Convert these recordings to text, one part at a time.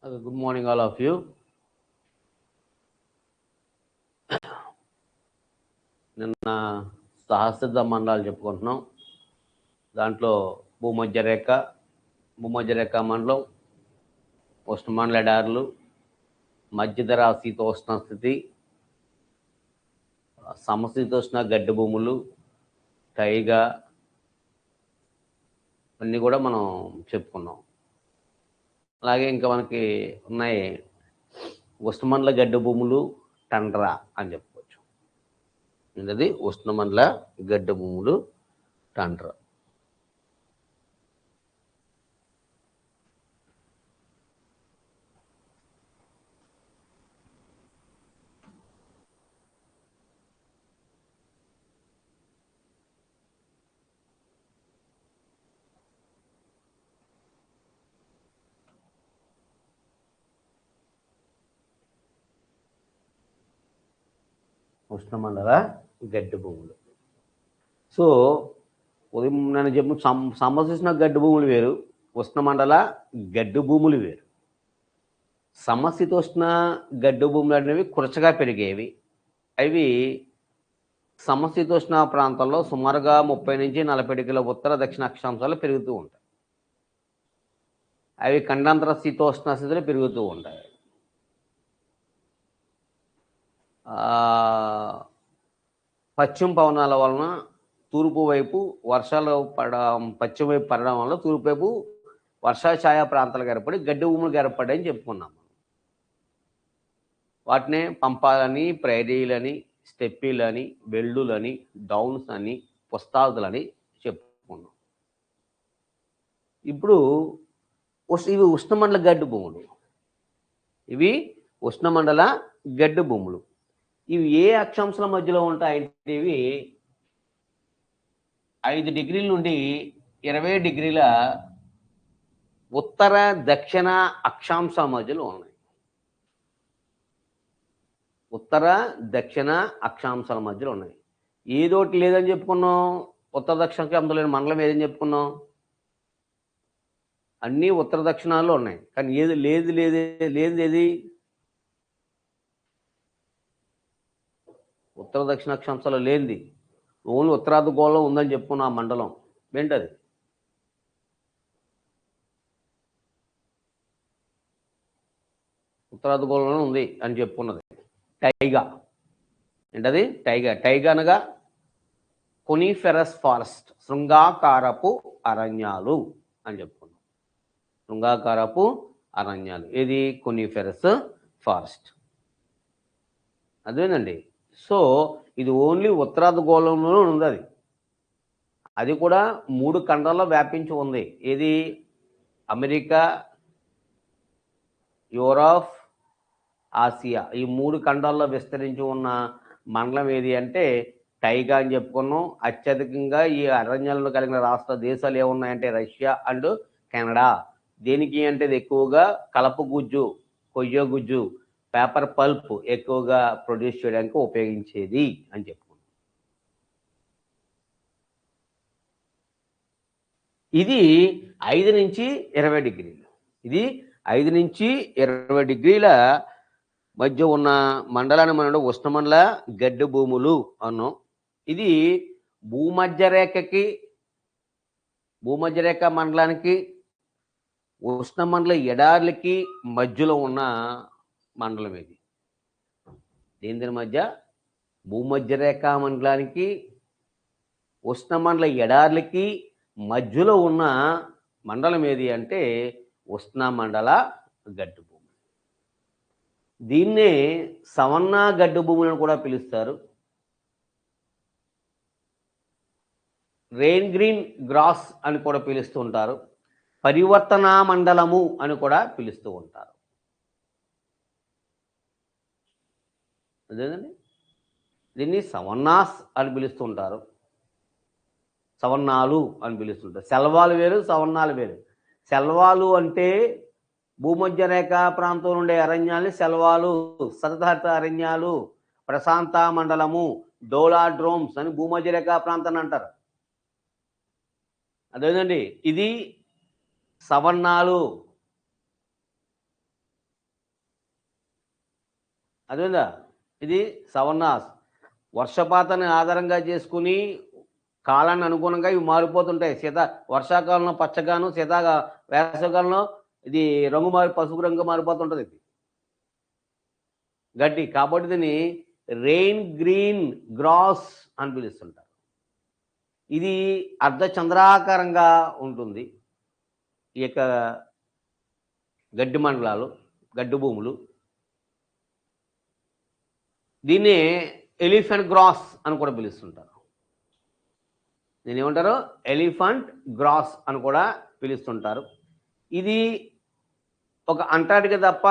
Good morning, all of you. నిన్న సహస్ర మండలాలు చెప్పుకుంటున్నాం. దాంట్లో భూమధ్యరేఖ మండలం, ఉష్ణమండల ఎడారులు, మధ్యధరా శీతోష్ణ స్థితి, సమశీతోష్ణ గడ్డి భూములు, టైగా అన్నీ కూడా మనం చెప్పుకున్నాం. అలాగే ఇంకా మనకి ఉన్నాయి ఉష్ణమండల గడ్డి భూములు, టండ్రా అని చెప్పుకోవచ్చు. ఏంటది? ఉష్ణమండల గడ్డి భూములు, టండ్రా. ఉష్ణమండల గడ్డి భూములు. సో ఉదయం నేను చెప్పిన సమశీతోష్ణ గడ్డి భూములు వేరు, ఉష్ణమండల గడ్డి భూములు వేరు. సమశీతోష్ణ గడ్డి భూములు అనేవి కురచగా పెరిగేవి. అవి సమశీతోష్ణ ప్రాంతాల్లో సుమారుగా 30 నుంచి 40 డిగ్రీల ఉత్తర దక్షిణ అక్షాంశాలు పెరుగుతూ ఉంటాయి. అవి ఖండాంతర శీతోష్ణ స్థితిలో పెరుగుతూ ఉంటాయి. పశ్చిమ పవనాల వలన తూర్పు వైపు వర్షాలు పశ్చిమ వైపు పడడం వల్ల తూర్పు వైపు వర్షాఛాయ ప్రాంతాలకు ఏర్పడి గడ్డి భూములకు ఏర్పడ్డాయని చెప్పుకున్నాం. వాటినే పంపాలని, ప్రైరీలని, స్టెప్పీలని, బెల్డులని, డౌన్స్ అని, పుస్తాదులని చెప్పుకున్నాం. ఇప్పుడు ఇవి ఉష్ణమండల గడ్డి భూములు. ఇవి ఏ అక్షాంశాల మధ్యలో ఉంటాయంటే ఇవి 5 డిగ్రీల నుండి 20 డిగ్రీల ఉత్తర దక్షిణ అక్షాంశాల మధ్యలో ఉన్నాయి. ఉత్తర దక్షిణ అక్షాంశాల మధ్యలో ఉన్నాయి. ఏదోటి లేదని చెప్పుకున్నాం. ఉత్తర దక్షిణ అక్షాంశాలు లేని మండలం ఏదని చెప్పుకున్నాం. అన్నీ ఉత్తర దక్షిణాల్లో ఉన్నాయి. కానీ ఏది ఏది ఉత్తర దక్షిణ అక్షాంశాలు లేనిది ఓన్లీ ఉత్తరార్ధగోళంలో ఉందని చెప్పుకున్నాం. ఆ మండలం ఏంటది? ఉత్తరార్ధగోళంలో ఉంది అని చెప్పుకున్నది టైగా. ఏంటది? టైగా అనగా కొనిఫెరస్ ఫారెస్ట్, శృంగాకారపు అరణ్యాలు అని చెప్పుకున్నాం. శృంగాకారపు అరణ్యాలు ఏది? కొనిఫెరస్ ఫారెస్ట్. అదేనండి. సో ఇది ఓన్లీ ఉత్తరార్ధగోళంలోనే ఉంది. అది కూడా 3 ఖండాల్లో వ్యాపించి ఉంది. ఏది? America, Europe, Asia. ఈ 3 ఖండాల్లో విస్తరించి ఉన్న మండలం ఏది అంటే టైగా అని చెప్పుకున్నాం. అత్యధికంగా ఈ అరణ్యాలను కలిగిన రాష్ట్ర దేశాలు ఏమున్నాయంటే రష్యా అండ్ కెనడా. దేనికి అంటే ఎక్కువగా కలప గుజ్జు, కొయ్య గుజ్జు, పేపర్ పల్ప్ ఎక్కువగా ప్రొడ్యూస్ చేయడానికి ఉపయోగించేది అని చెప్పుకున్నాం. ఇది 5 నుంచి 20 డిగ్రీలు. ఇది 5 నుంచి 20 డిగ్రీల మధ్య ఉన్న మండలాన్ని మనం ఉష్ణమండల గడ్డి భూములు అన్నాం. ఇది భూమధ్యరేఖ మండలానికి, ఉష్ణమండల ఎడార్లకి మధ్యలో ఉన్న మండలం ఇది. దీని మధ్య భూమధ్యరేఖ మండలానికి, ఉష్ణమండల ఎడార్లకి మధ్యలో ఉన్న మండలం ఏది అంటే ఉష్ణమండల గడ్డి భూమి. దీన్నే సవర్ణ గడ్డి భూములను కూడా పిలుస్తారు. రెయిన్ గ్రీన్ గ్రాస్ అని కూడా పిలుస్తూ ఉంటారు. పరివర్తన మండలము అని కూడా పిలుస్తూ ఉంటారు. అదేనండి. దీన్ని సవర్ణాస్ అని పిలుస్తూ ఉంటారు. సవర్ణాలు అని పిలుస్తుంటారు. సెల్వాలు వేరు, సవర్ణాలు వేరు. సెల్వాలు అంటే భూమధ్యరేఖ ప్రాంతం నుండే అరణ్యాలు సెల్వాలు, సతతహరిత అరణ్యాలు, ప్రశాంత మండలము, డోలాడ్రోమ్స్ అని భూమధ్యరేఖ ప్రాంతాన్ని అంటారు. అదేనండి. ఇది సవర్ణాలు. అదేందా ఇది సవర్ణాస్. వర్షపాతాన్ని ఆధారంగా చేసుకుని కాలాన్ని అనుగుణంగా ఇవి మారిపోతుంటాయి. వర్షాకాలంలో పచ్చగాను, వేసవికాలంలో ఇది పసుపు రంగు మారిపోతుంటుంది ఇది గడ్డి. కాబట్టి దీన్ని రెయిన్ గ్రీన్ గ్రాస్ అని పిలుస్తుంటారు. ఇది అర్ధచంద్రాకారంగా ఉంటుంది ఈ యొక్క గడ్డి మండలాలు, గడ్డి భూములు. దీన్ని ఎలిఫెంట్ గ్రాస్ అని కూడా పిలుస్తుంటారు. దీన్ని ఏమంటారు? ఎలిఫెంట్ గ్రాస్ అని కూడా పిలుస్తుంటారు. ఇది ఒక అంటార్టికా తప్ప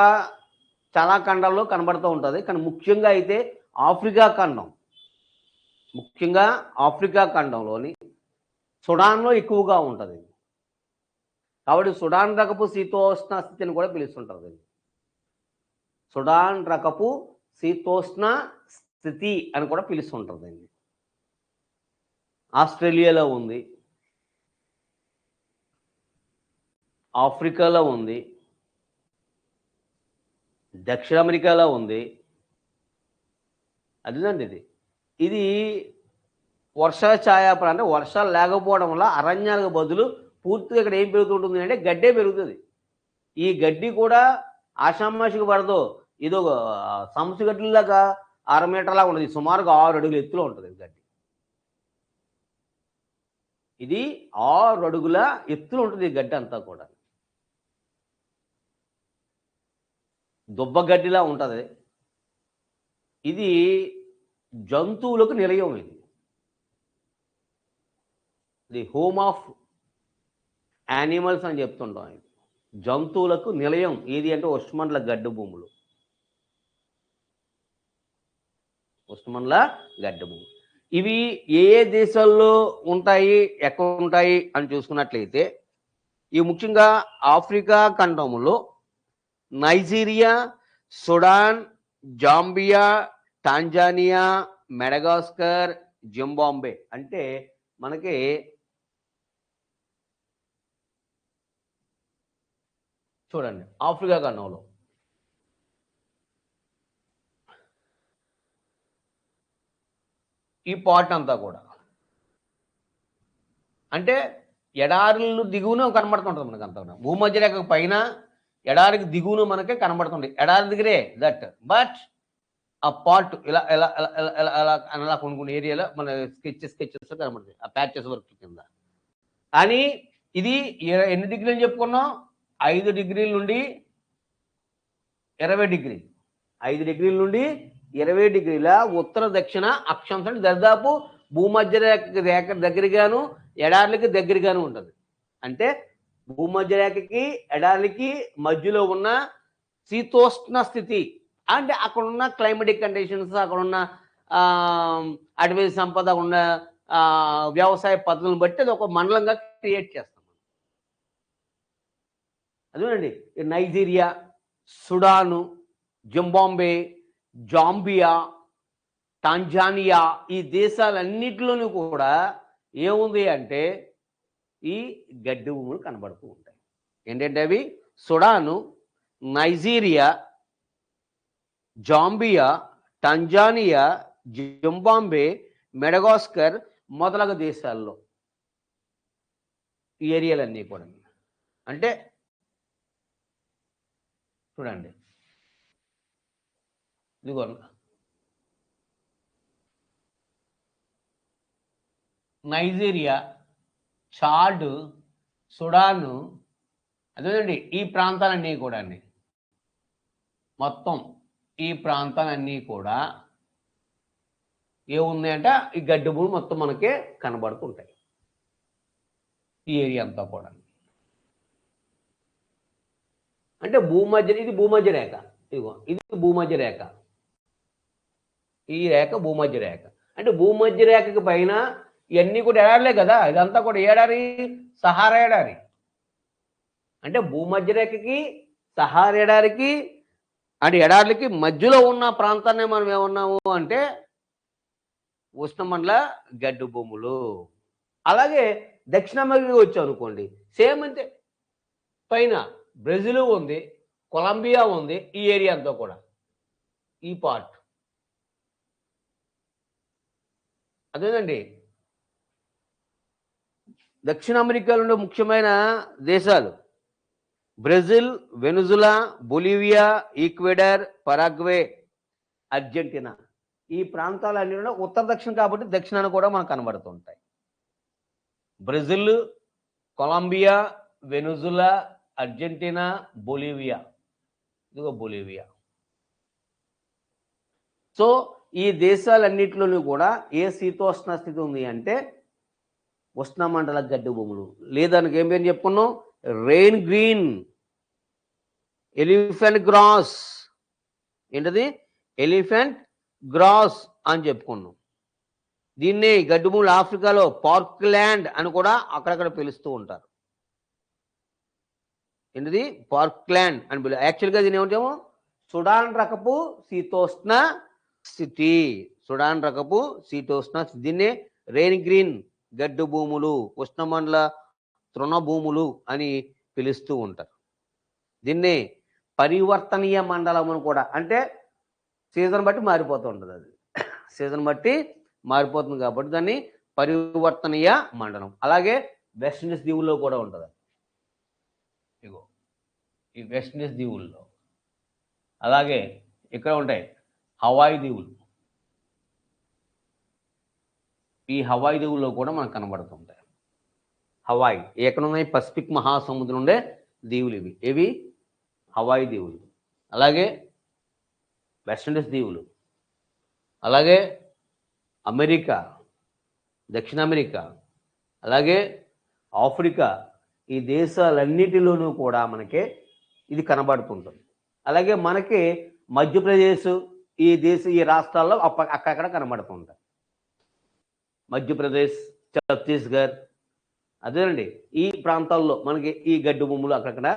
చాలా ఖండాల్లో కనబడుతూ ఉంటుంది. కానీ ముఖ్యంగా అయితే ఆఫ్రికా ఖండంలోని సుడాన్లో ఎక్కువగా ఉంటుంది. కాబట్టి సుడాన్ రకపు శీతోష్ణ స్థితిని కూడా పిలుస్తుంటారు. సుడాన్ రకపు శీతోష్ణ స్థితి అని కూడా పిలుస్తుంటారు దీన్ని. ఆస్ట్రేలియాలో ఉంది, ఆఫ్రికాలో ఉంది, దక్షిణ అమెరికాలో ఉంది. అదేనండి ఇది వర్షాఛాయాపడ అంటే వర్షాలు లేకపోవడం వల్ల అరణ్యాలకు బదులు పూర్తిగా ఇక్కడ ఏం పెరుగుతుంటుంది అంటే గడ్డే పెరుగుతుంది. ఈ గడ్డి కూడా ఆషామాషికి పడదు. ఇది ఒక సంసు గడ్డిలాగా 6 మీటర్లాగా ఉంటుంది. సుమారుగా 6 అడుగుల ఎత్తులో ఉంటుంది గడ్డి. ఇది 6 అడుగుల ఎత్తులో ఉంటుంది ఈ గడ్డి అంతా కూడా. దుబ్బగడ్డిలా ఉంటుంది. ఇది జంతువులకు నిలయం. ఇది హోమ్ ఆఫ్ యానిమల్స్ అని చెప్తుంటాం. ఇది జంతువులకు నిలయం ఏది అంటే ఉష్ణమండల గడ్డి భూములు. ఇవి ఏ దేశాల్లో ఉంటాయి, ఎక్కడ ఉంటాయి అని చూసుకున్నట్లయితే ఇవి ముఖ్యంగా ఆఫ్రికా ఖండంలో Nigeria, Sudan, Zambia, Tanzania, Madagascar, Zimbabwe అంటే మనకి చూడండి ఆఫ్రికా ఖండంలో ఈ పార్ట్ అంతా కూడా అంటే ఎడారులు దిగువన కనబడుతుంటుంది మనకు అంతా. భూమధ్య రేఖకు పైన ఎడారికి దిగువన మనకే కనబడుతుంది. ఎడారి దగ్గరే దట్ బట్ ఆ పార్ట్ ఇలా ఎలా ఎలా ఎలా అలా కొన్ని ఏరియాలో మన స్కెచెస్ కనబడుతుంది ఆ ప్యాచెస్ వర్క్ కింద. కానీ ఇది ఎన్ని డిగ్రీలు చెప్పుకున్నాం? 5 డిగ్రీల నుండి 20 డిగ్రీలు. 5 డిగ్రీల నుండి 20 డిగ్రీల ఉత్తర దక్షిణ అక్షాంశం దాదాపు భూమధ్య రేఖ దగ్గరగాను ఎడార్లకి దగ్గరగాను ఉంటుంది. అంటే భూమధ్య రేఖకి ఎడార్లకి మధ్యలో ఉన్న శీతోష్ణ స్థితి అంటే అక్కడ ఉన్న క్లైమేటిక్ కండిషన్స్, అక్కడ ఉన్న అటవీ సంపద, ఉన్న వ్యవసాయ పద్ధతులను బట్టి అది ఒక మండలంగా క్రియేట్ చేస్తాం. అదేనండి Nigeria, Sudan, Zimbabwe, Zambia, Tanzania ఈ దేశాలన్నిటిలోనూ కూడా ఏముంది అంటే ఈ గడ్డి భూములు కనబడుతూ ఉంటాయి. ఏంటంటే అవి Sudan, Nigeria, Zambia, Tanzania, Zimbabwe, Madagascar మొదలగు దేశాల్లో ఈ ఏరియాలన్నీ కూడా. అంటే చూడండి ఇదిగో నైజీరియా, చాడ్, సుడాను, అదేనండి ఈ ప్రాంతాలన్నీ కూడా అండి. మొత్తం ఈ ప్రాంతాలన్నీ కూడా ఏముంది అంటే ఈ గడ్డి భూమి మొత్తం మనకే కనబడుతుంటాయి ఈ ఏరియా అంతా కూడా. అంటే ఇది భూమధ్య రేఖ. ఇదిగో ఇది భూమధ్య రేఖ. ఈ రేఖ భూమధ్య రేఖ. అంటే భూమధ్య రేఖకి పైన ఇవన్నీ కూడా ఎడారులే కదా. ఇదంతా కూడా ఏడారి సహారా ఎడారి. అంటే భూమధ్య రేఖకి సహారా ఎడారికి అంటే ఎడార్లకి మధ్యలో ఉన్న ప్రాంతాన్ని మనం ఏమన్నాము అంటే ఉష్ణమండల గడ్డి భూములు. అలాగే దక్షిణ అమెరికా వచ్చాం అనుకోండి, సేమ్ అంతే. పైన బ్రెజిల్ ఉంది, కొలంబియా ఉంది, ఈ ఏరియా అంతా కూడా ఈ పార్ట్ అదేనండి. దక్షిణ అమెరికాలో ఉండే ముఖ్యమైన దేశాలు Brazil, Venezuela, Bolivia, Ecuador, Paraguay, Argentina. ఈ ప్రాంతాలన్నీ కూడా ఉత్తర దక్షిణ కాబట్టి దక్షిణాన కూడా మనకు కనబడుతుంటాయి. Brazil, Colombia, Venezuela, Argentina, Bolivia. ఇదిగో బొలివియా. సో ఈ దేశాలన్నింటిలోనూ కూడా ఏ శీతోష్ణ స్థితి ఉంది అంటే ఉష్ణమండల గడ్డి భూములు. లేదానికి ఏం పేరు చెప్పుకున్నాం? Rain green, elephant grass. ఏంటది? ఎలిఫెంట్ గ్రాస్ అని చెప్పుకున్నాం. దీన్ని గడ్డి భూములు ఆఫ్రికాలో పార్క్ ల్యాండ్ అని కూడా అక్కడక్కడ పిలుస్తూ ఉంటారు. ఏంటిది? పార్క్ ల్యాండ్ అని పిలు. యాక్చువల్గా దీన్ని ఏమంటాము? సుడాన్ రకపు శీతోష్ణ స్థితి. సుడాన్ రకపు శీతోష్ణ స్థితి. దీన్నే రెయిన్ గ్రీన్ గడ్డు భూములు, ఉష్ణమండల తృణభూములు అని పిలుస్తూ ఉంటారు. దీన్ని పరివర్తనీయ మండలమును కూడా, అంటే సీజన్ బట్టి మారిపోతూ ఉంటుంది. అది సీజన్ బట్టి మారిపోతుంది కాబట్టి దాన్ని పరివర్తనీయ మండలం. అలాగే వెస్ట్ ఇండీస్ దీవుల్లో కూడా ఉంటుంది. ఇగో ఈ వెస్ట్ ఇండీస్ దీవుల్లో. అలాగే ఇక్కడ ఉంటాయి హవాయి దీవులు. ఈ హవాయి దీవుల్లో కూడా మనకు కనబడుతుంటాయి. హవాయి ఎక్కడ ఉన్నాయి? పసిఫిక్ మహాసముద్రం ఉండే దీవులు ఇవి. ఇవి హవాయి దీవులు. అలాగే వెస్ట్ ఇండీస్ దీవులు, అలాగే అమెరికా, దక్షిణ అమెరికా, అలాగే ఆఫ్రికా. ఈ దేశాలన్నిటిలోనూ కూడా మనకి ఇది కనబడుతుంటుంది. అలాగే మనకి మధ్యప్రదేశ్, ఈ రాష్ట్రాల్లో అక్కడక్కడ కనబడుతుంటాయి. మధ్యప్రదేశ్, ఛత్తీస్గఢ్, అదేనండి ఈ ప్రాంతాల్లో మనకి ఈ గడ్డి భూములు అక్కడక్కడ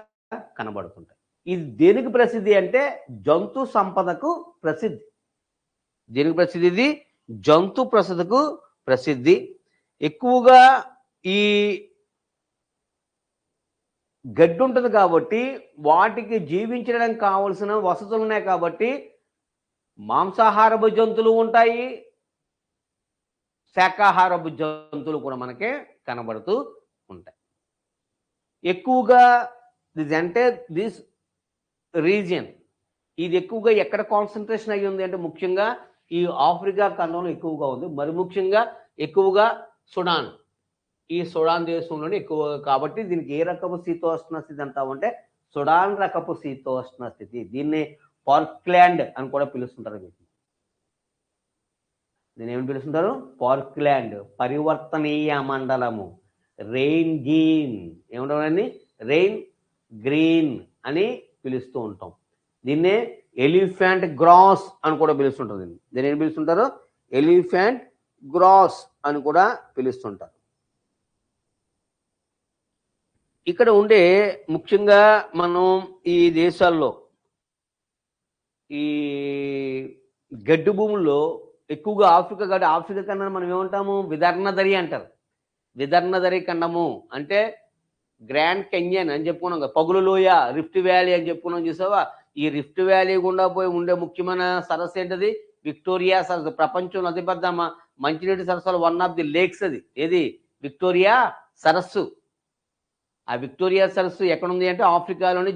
కనబడుతుంటాయి. ఇది దేనికి ప్రసిద్ధి అంటే జంతు సంపదకు ప్రసిద్ధి. దేనికి ప్రసిద్ధి? ఇది జంతు ప్రసిద్ధకు ప్రసిద్ధి. ఎక్కువగా ఈ గడ్డి ఉంటుంది కాబట్టి వాటికి జీవించడానికి కావలసిన వసతులు ఉన్నాయి కాబట్టి మాంసాహారపు జంతువులు ఉంటాయి, శాకాహారపు జంతువులు కూడా మనకే కనబడుతూ ఉంటాయి. ఎక్కువగా దిస్ రీజియన్ ఇది ఎక్కువగా ఎక్కడ కాన్సన్ట్రేషన్ అయ్యి ఉంది అంటే ముఖ్యంగా ఈ ఆఫ్రికా ఖండంలో ఎక్కువగా ఉంది. మరి ముఖ్యంగా ఎక్కువగా సుడాన్, ఈ సుడాన్ దేశంలోనే ఎక్కువగా. కాబట్టి దీనికి ఏ రకపు శీతోష్ణ స్థితి అంటామంటే సుడాన్ రకపు శీతోష్ణ స్థితి. దీన్ని పార్క్ల్యాండ్ అని కూడా పిలుస్తుంటారు. దీన్ని ఏమని పిలుస్తుంటారు? పార్క్ల్యాండ్. పరివర్తనీయ మండలము. రెయిన్ గ్రీన్ ఏమంటారండి? రెయిన్ గ్రీన్ అని పిలుస్తూ ఉంటాం. దీన్నే ఎలిఫెంట్ గ్రాస్ అని కూడా పిలుస్తుంటారు. దీన్ని ఏం పిలుస్తుంటారు? ఎలిఫెంట్ గ్రాస్ అని కూడా పిలుస్తుంటారు. ఇక్కడ ఉండే ముఖ్యంగా మనం ఈ దేశాల్లో ఈ గడ్డి భూముల్లో ఎక్కువగా ఆఫ్రికా ఖండాన్ని మనం ఏమంటాము? విదర్ణదరి అంటారు. విదర్ణదరి ఖండము అంటే గ్రాండ్ కెన్యన్ అని చెప్పుకున్నాం కదా, పగులు లోయ, రిఫ్ట్ వ్యాలీ అని చెప్పుకున్నాం. చూసావా? ఈ రిఫ్ట్ వ్యాలీ గుండా పోయి ఉండే ముఖ్యమైన సరస్సు ఏంటది? విక్టోరియా సరస్సు. ప్రపంచంలో అతిపెద్ద మంచినీటి సరస్సులో వన్ ఆఫ్ ది లేక్స్ అది. ఏది? విక్టోరియా సరస్సు. ఆ విక్టోరియా సరస్సు ఎక్కడుంది అంటే ఆఫ్రికాలోని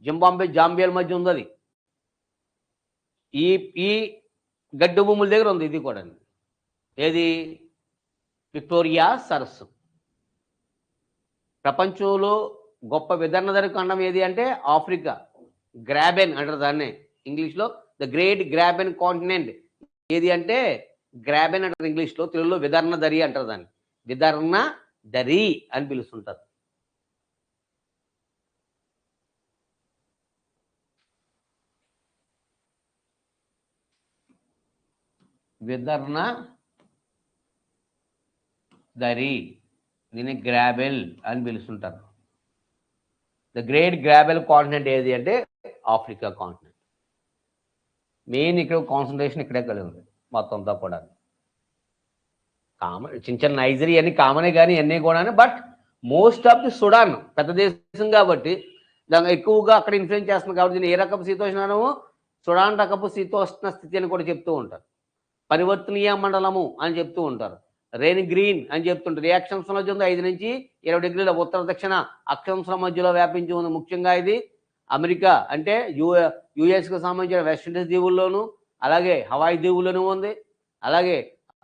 జింబాబ్వే, జాంబియా మధ్య ఉంది. అది ఈ గడ్డి భూముల దగ్గర ఉంది. ఇది కూడా ఏది? విక్టోరియా సరస్సు. ప్రపంచంలో గొప్ప విదర్ణదరి ఖండం ఏది అంటే ఆఫ్రికా. గ్రాబెన్ అంటారు దాన్నే ఇంగ్లీష్లో. ద గ్రేట్ గ్రాబెన్ కాంటినెంట్ ఏది అంటే గ్రాబెన్ అంటారు ఇంగ్లీష్లో. తెలుగులో విదర్ణదరి అంటారు దాన్ని. విదర్ణదరి అని పిలుస్తుంటారు. విదర్ణదరి, దీన్ని గ్రాబెల్ అని పిలుస్తుంటారు. ద గ్రేట్ గ్రాబెల్ కాంటినెంట్ ఏది అంటే ఆఫ్రికా కాంటినెంట్. మెయిన్ ఇక్కడ కాన్సన్ట్రేషన్ ఇక్కడే కలిగి ఉంది మొత్తం అంతా కూడా. కామన్ చిన్న చిన్న నైజీరియా అన్ని కామనే కానీ అన్నీ కూడా. But most of the Sudan పెద్ద దేశం కాబట్టి దాన్ని ఎక్కువగా అక్కడ ఇన్ఫ్లుయెన్స్ చేస్తుంది కాబట్టి దీన్ని ఏ రకం శీతోష్ణము? సుడాన్ రకపు శీతోష్ణ స్థితి అని కూడా చెప్తూ ఉంటారు. పరివర్తనీయ మండలము అని చెప్తూ ఉంటారు. రెయిన్ గ్రీన్ అని చెప్తుంటారు. ఏ అక్షాంశం మధ్య ఉంది 5 నుంచి 20 డిగ్రీల ఉత్తర దక్షిణ అక్షాంశాల మధ్యలో వ్యాపించి ఉంది. ముఖ్యంగా ఇది అమెరికా అంటే యుఎస్కి సంబంధించిన వెస్ట్ ఇండీస్ దీవుల్లోను, అలాగే హవాయి దీవుల్లోనూ ఉంది, అలాగే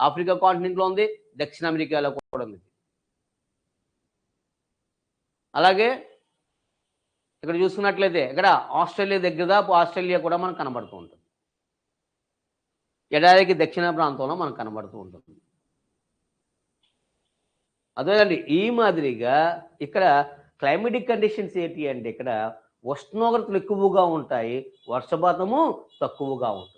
ఆఫ్రికా కాంటినెంట్లో ఉంది, దక్షిణ అమెరికాలో కూడా ఉంది. అలాగే ఇక్కడ చూసుకున్నట్లయితే ఇక్కడ ఆస్ట్రేలియా దగ్గర ఆస్ట్రేలియా కూడా మనకు కనబడుతూ ఉంటుంది. ఎడారికి దక్షిణ ప్రాంతంలో మనకు కనబడుతూ ఉంటుంది. అదేనండి, ఈ మాదిరిగా ఇక్కడ క్లైమేటిక్ కండిషన్స్ ఏంటి అంటే ఇక్కడ ఉష్ణోగ్రతలు ఎక్కువగా ఉంటాయి, వర్షపాతము తక్కువగా ఉంటుంది.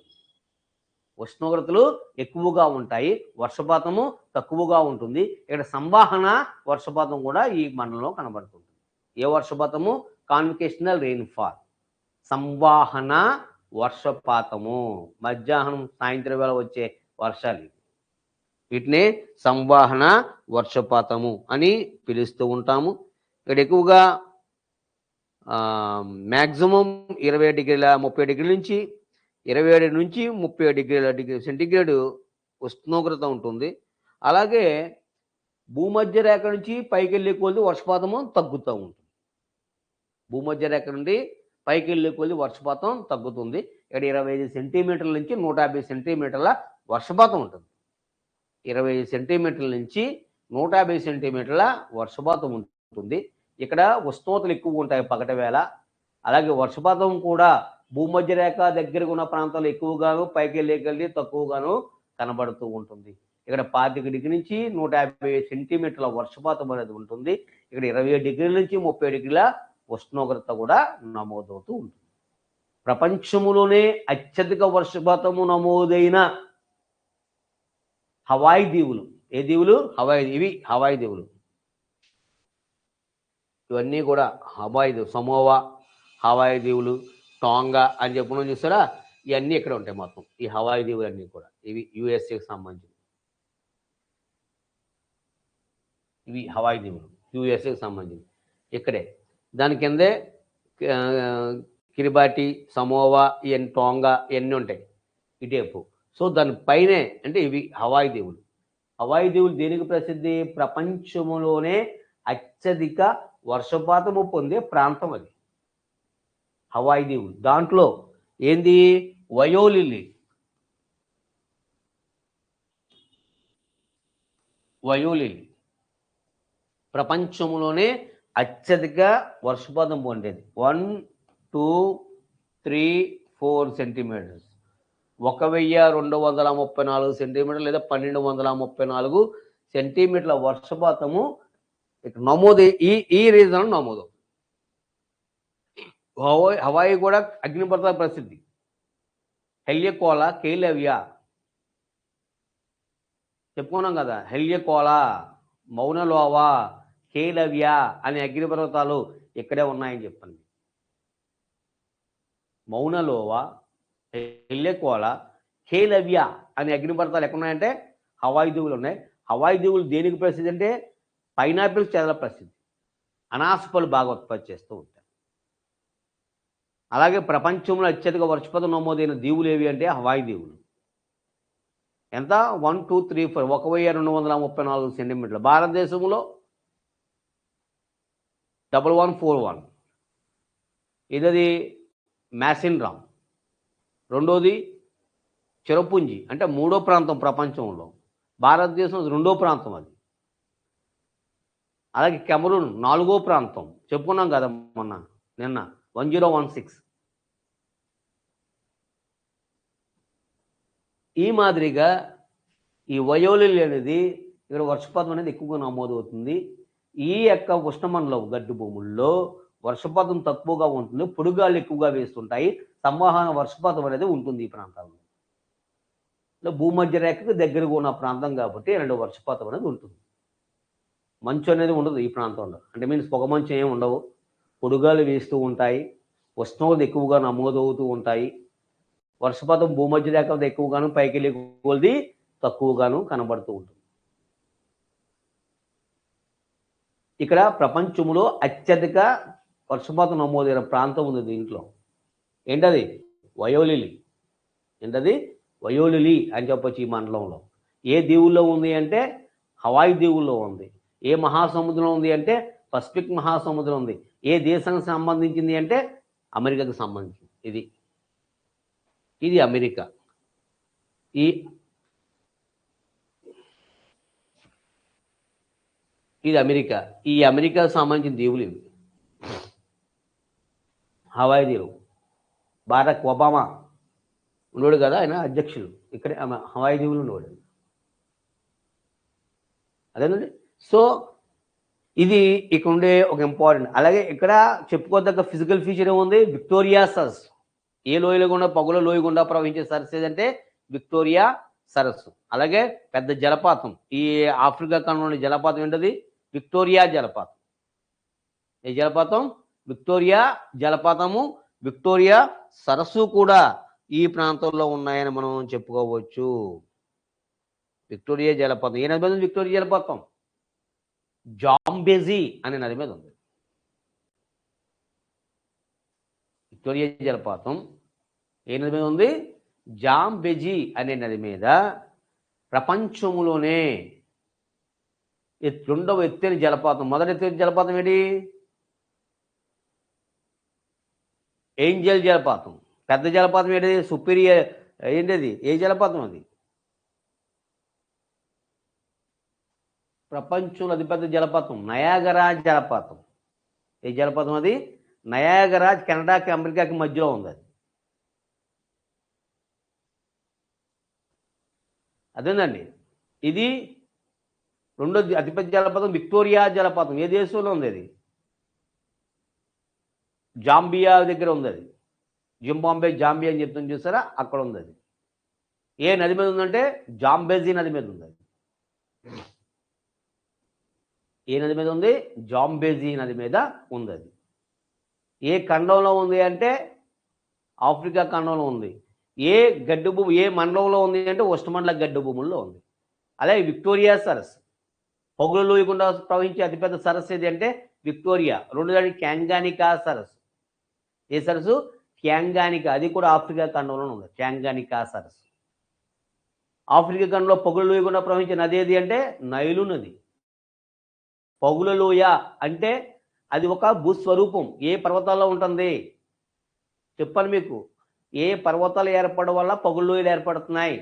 ఉష్ణోగ్రతలు ఎక్కువగా ఉంటాయి, వర్షపాతము తక్కువగా ఉంటుంది. ఇక్కడ సంవాహన వర్షపాతం కూడా ఈ మండలంలో కనబడుతుంది. ఏ వర్షపాతము? కాన్వికేషనల్ రెయిన్ఫాల్, సంవాహన వర్షపాతము, మధ్యాహ్నం సాయంత్రం వేళ వచ్చే వర్షాలు, వీటిని సంవాహన వర్షపాతము అని పిలుస్తూ ఉంటాము. ఇక్కడ ఎక్కువగా మ్యాక్సిమం 20 డిగ్రీల 30 డిగ్రీల నుంచి 27 నుంచి 30 డిగ్రీ సెంటీగ్రేడ్ ఉష్ణోగ్రత ఉంటుంది. అలాగే భూమధ్య రేఖ నుంచి పైకి వెళ్ళే కొద్ది వర్షపాతము తగ్గుతూ ఉంటుంది. భూమధ్య రేఖ నుండి పైకి వెళ్ళే కొద్ది వర్షపాతం తగ్గుతుంది. ఇక్కడ 25 సెంటీమీటర్ల నుంచి 150 సెంటీమీటర్ల వర్షపాతం ఉంటుంది. 25 సెంటీమీటర్ల నుంచి 150 సెంటీమీటర్ల వర్షపాతం ఉంటుంది. ఇక్కడ ఉష్ణోగ్రతలు ఎక్కువ ఉంటాయి పగటి వేళ. అలాగే వర్షపాతం కూడా భూమధ్య రేఖ దగ్గరకు ఉన్న ప్రాంతాలు ఎక్కువగాను, పైకి వెళ్ళి తక్కువగాను కనబడుతూ ఉంటుంది. ఇక్కడ 25 డిగ్రీ నుంచి 150 సెంటీమీటర్ల వర్షపాతం అనేది ఉంటుంది. ఇక్కడ 20 డిగ్రీల నుంచి 30 డిగ్రీల ఉష్ణోగ్రత కూడా నమోదవుతూ ఉంటుంది. ప్రపంచంలోనే అత్యధిక వర్షపాతము నమోదైన హవాయి దీవులు. ఏ దీవులు? హవాయి. ఇవి హవాయి దీవులు. ఇవన్నీ కూడా హవాయి దీవులు. సమోవా, హవాయి దీవులు, టోంగా అని చెప్పుకున్నాం చూసారా, ఇవన్నీ ఇక్కడ ఉంటాయి మొత్తం. ఈ హవాయి దీవులు అన్నీ కూడా ఇవి యుఎస్ఏకి సంబంధించి. ఇవి హవాయి దీవులు యుఎస్ఏకి సంబంధించి ఇక్కడే. దాని కిందే కిరిబాటి, సమోవా, ఇవన్నీ టోంగా ఇవన్నీ ఉంటాయి ఇటేపు. సో దానిపైనే అంటే ఇవి హవాయి దీవులు. హవాయి దీవులు దేనికి ప్రసిద్ధి? ప్రపంచంలోనే అత్యధిక వర్షపాతము పొందే ప్రాంతం అది హవాయి దీవులు. దాంట్లో ఏంది? వయోలిల్లీ. వయోలిల్లీ ప్రపంచంలోనే అత్యధిక వర్షపాతం పొందేది. 1, 2, 3, 4 సెంటీమీటర్స్. 1234 సెంటీమీటర్లు లేదా 1234 సెంటీమీటర్ల వర్షపాతము ఇక్కడ నమోదు ఈ రీజన్ నమోదు. హవాయి కూడా అగ్నిపర్వతాల ప్రసిద్ధి. హెలియోకోలా, కేలవియా చెప్పుకున్నాం కదా. హెలియోకోలా, మౌనలోవా, కేలవియా అనే అగ్నిపర్వతాలు ఇక్కడే ఉన్నాయని చెప్పండి. మౌనలోవా, హెలియోకోలా, కేలవియా అనే అగ్నిపర్వతాలు ఎక్కడున్నాయంటే హవాయి దీవులు ఉన్నాయి. హవాయి దీవులు దేనికి ప్రసిద్ధి అంటే పైనాపిల్స్ చాలా ప్రసిద్ధి. అనాస పళ్ళు బాగా ఉత్పత్తి చేస్తూ ఉంటాయి. అలాగే ప్రపంచంలో అత్యధిక వర్షపాతం నమోదైన దీవులు ఏవి అంటే హవాయి దీవులు. ఎంత? 1, 2, 3, 4 1234 సెంటీమీటర్లు. భారతదేశంలో 1141. ఇది మ్యాసిన్రామ్. రెండోది చిరపుంజి అంటే 3వ ప్రాంతం ప్రపంచంలో. భారతదేశం 2వ ప్రాంతం అది. అలాగే కెమరూన్ 4వ ప్రాంతం. చెప్పుకున్నాం కదా నిన్న 1016. ఈ మాదిరిగా ఈ వయోలిల్లీ అనేది ఇక్కడ వర్షపాతం అనేది ఎక్కువగా నమోదవుతుంది. ఈ యొక్క ఉష్ణమండలం గడ్డు భూముల్లో వర్షపాతం తక్కువగా ఉంటుంది, పొడిగాళ్ళు ఎక్కువగా వేస్తుంటాయి, సంవహన వర్షపాతం అనేది ఉంటుంది ఈ ప్రాంతాల్లో. భూమధ్య రేఖకు దగ్గరగా ఉన్న ప్రాంతం కాబట్టి ఇలాంటి వర్షపాతం అనేది ఉంటుంది. మంచు అనేది ఉండదు ఈ ప్రాంతంలో. అంటే మీన్స్ పొగ మంచు ఏమి ఉండవు, పొడిగాలు వేస్తూ ఉంటాయి, ఉష్ణోగ్రత ఎక్కువగా నమోదవుతూ ఉంటాయి. వర్షపాతం భూమధ్య రేఖ ఎక్కువగాను, పైకి వెళ్ళే కొద్ది తక్కువగాను కనబడుతూ ఉంటుంది. ఇక్కడ ప్రపంచంలో అత్యధిక వర్షపాతం నమోదైన ప్రాంతం ఉంది దీంట్లో. ఏంటది? వయోలిలి. ఏంటది? వయోలిలి అని చెప్పొచ్చు ఈ మండలంలో. ఏ దీవుల్లో ఉంది అంటే హవాయి దీవుల్లో ఉంది. ఏ మహాసముద్రం ఉంది అంటే పసిఫిక్ మహాసముద్రం ఉంది. ఏ దేశానికి సంబంధించింది అంటే అమెరికాకి సంబంధించింది. ఇది అమెరికా. ఇది అమెరికా. ఈ అమెరికాకు సంబంధించిన దీవులు ఇవి. హవాయి దీవులు. బారాక్ ఒబామా ఉన్నాడు కదా, ఆయన అధ్యక్షులు. ఇక్కడే హవాయి దీవులు ఉన్నాడు. అదేనండి. సో ఇది ఇక్కడ ఉండే ఒక ఇంపార్టెంట్. అలాగే ఇక్కడ చెప్పుకోదగ్గ ఫిజికల్ ఫీచర్ ఏముంది? విక్టోరియా సరస్సు. ఏ లోయలో గుండా, పగుల లోయ గుండా ప్రవహించే సరస్సు ఏదంటే విక్టోరియా సరస్సు. అలాగే పెద్ద జలపాతం, ఈ ఆఫ్రికా ఖండంలోని జలపాతం ఏంటది? విక్టోరియా జలపాతం. ఈ జలపాతం విక్టోరియా జలపాతము, విక్టోరియా సరస్సు కూడా ఈ ప్రాంతంలో ఉన్నాయని మనం చెప్పుకోవచ్చు. విక్టోరియా జలపాతం ఏ నది మీద ఉంది? విక్టోరియా జలపాతం జాంబేజీ అనే నది మీద ఉంది. విక్టోరియా జలపాతం ఏ నది మీద ఉంది? జాంబేజీ అనే నది మీద. ప్రపంచంలోనే రెండవ ఎత్తైన జలపాతం. మొదటి ఎత్తైన జలపాతం ఏంటి? ఏంజల్ జలపాతం. పెద్ద జలపాతం ఏంటి? సుపీరియర్ ఏంటిది? ఏ జలపాతం అది? ప్రపంచంలో అతిపెద్ద జలపాతం నయాగరా జలపాతం. ఏ జలపాతం అది? నయాగరా. కెనడాకి అమెరికాకి మధ్యలో ఉంది అది. అదేనండి. ఇది రెండో అతిపెద్ద జలపాతం విక్టోరియా జలపాతం. ఏ దేశంలో ఉంది అది? జాంబియా దగ్గర ఉంది అది. జింబాంబే జాంబియా అని చెప్తాను చూసారా, అక్కడ ఉంది అది. ఏ నది మీద ఉందంటే జాంబేజీ నది మీద ఉంది అది. ఏ నది మీద ఉంది? జాంబేజీ నది మీద ఉంది అది. ఏ ఖండంలో ఉంది అంటే ఆఫ్రికా ఖండంలో ఉంది. ఏ గడ్డు భూమి, ఏ మండలంలో ఉంది అంటే ఉష్ణమండల గడ్డు భూముల్లో ఉంది. అలాగే విక్టోరియా సరస్సు, పొగులు లోయకుండా ప్రవహించే అతిపెద్ద సరస్సు ఏది అంటే విక్టోరియా. రెండోదానికి క్యాంగానికా సరస్సు. ఏ సరస్సు? క్యాంగానికా. అది కూడా ఆఫ్రికా ఖండంలో ఉంది. క్యాంగానికా సరస్సు. ఆఫ్రికా ఖండంలో పొగులు లోయకుండా ప్రవహించే నది ఏది అంటే నైలు నది. పొగుల లోయ అంటే అది ఒక భూస్వరూపం. ఏ పర్వతాల్లో ఉంటుంది చెప్పాను మీకు. ఏ పర్వతాలు ఏర్పడడం వల్ల పొగుల లోయలు ఏర్పడుతున్నాయి?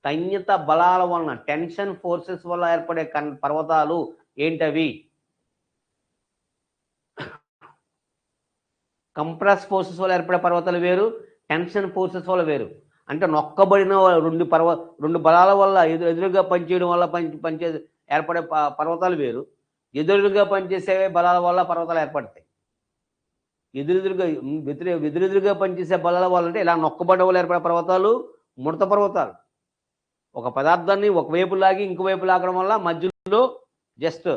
తన్యత బలాల వలన, టెన్షన్ ఫోర్సెస్ వల్ల ఏర్పడే పర్వతాలు ఏంటవి? కంప్రెస్ ఫోర్సెస్ వల్ల ఏర్పడే పర్వతాలు వేరు, టెన్షన్ ఫోర్సెస్ వల్ల వేరు. అంటే నొక్కబడిన రెండు బలాల వల్ల ఎదురుగా పనిచేయడం వల్ల ఏర్పడే పర్వతాలు వేరు. ఎదురుగా పనిచేసే బలాల వల్ల పర్వతాలు ఏర్పడతాయి. ఎదురెదురుగా పనిచేసే బలాల వల్ల అంటే ఇలా నొక్కబడ్డ వల్ల ఏర్పడే పర్వతాలు ముడత పర్వతాలు. ఒక పదార్థాన్ని ఒకవైపు లాగి ఇంకోవైపు లాగడం వల్ల మధ్యలో జస్ట్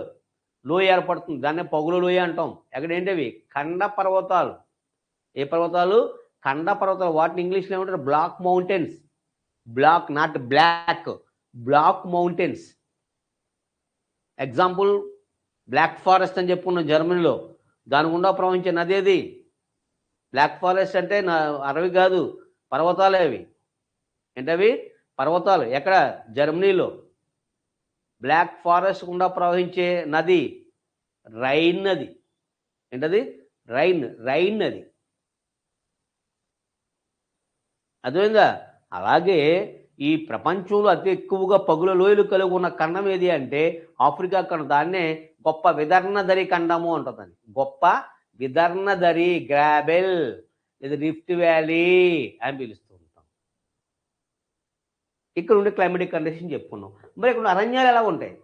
లోయ ఏర్పడుతుంది. దాన్నే పొగుల లోయ అంటాం. ఎక్కడ ఏంటవి? ఖండ పర్వతాలు. ఏ పర్వతాలు? ఖండ పర్వతాలు. వాటిని ఇంగ్లీష్లో ఏమంటారు? Black mountains. Black, not black, black mountains. Example black forest అని చెప్పుకున్నాం జర్మనీలో. దాని గుండా ప్రవహించే నది ఏది? బ్లాక్ ఫారెస్ట్ అంటే అడవి కాదు, పర్వతాలే అవి. ఏంటవి? పర్వతాలు. ఎక్కడ? జర్మనీలో. బ్లాక్ ఫారెస్ట్ గుండా ప్రవహించే నది రైన్ నది. ఏంటది? రైన్ నది. అర్థమైందా? అలాగే ఈ ప్రపంచంలో అతి ఎక్కువగా పగుల లోయలు కలిగి ఉన్న ఖండం ఏది అంటే ఆఫ్రికా ఖండం. దాన్నే గొప్ప విదర్ణధరి ఖండము అంటుందని. గొప్ప విదర్ణధరి, గ్రాబెల్, ఇది రిఫ్ట్ వ్యాలీ అని పిలుస్తూ ఉంటాం. ఇక్కడ ఉండే క్లైమేటిక్ కండిషన్ చెప్పుకున్నాం. మరి ఇక్కడ అరణ్యాలు ఎలా ఉంటాయి?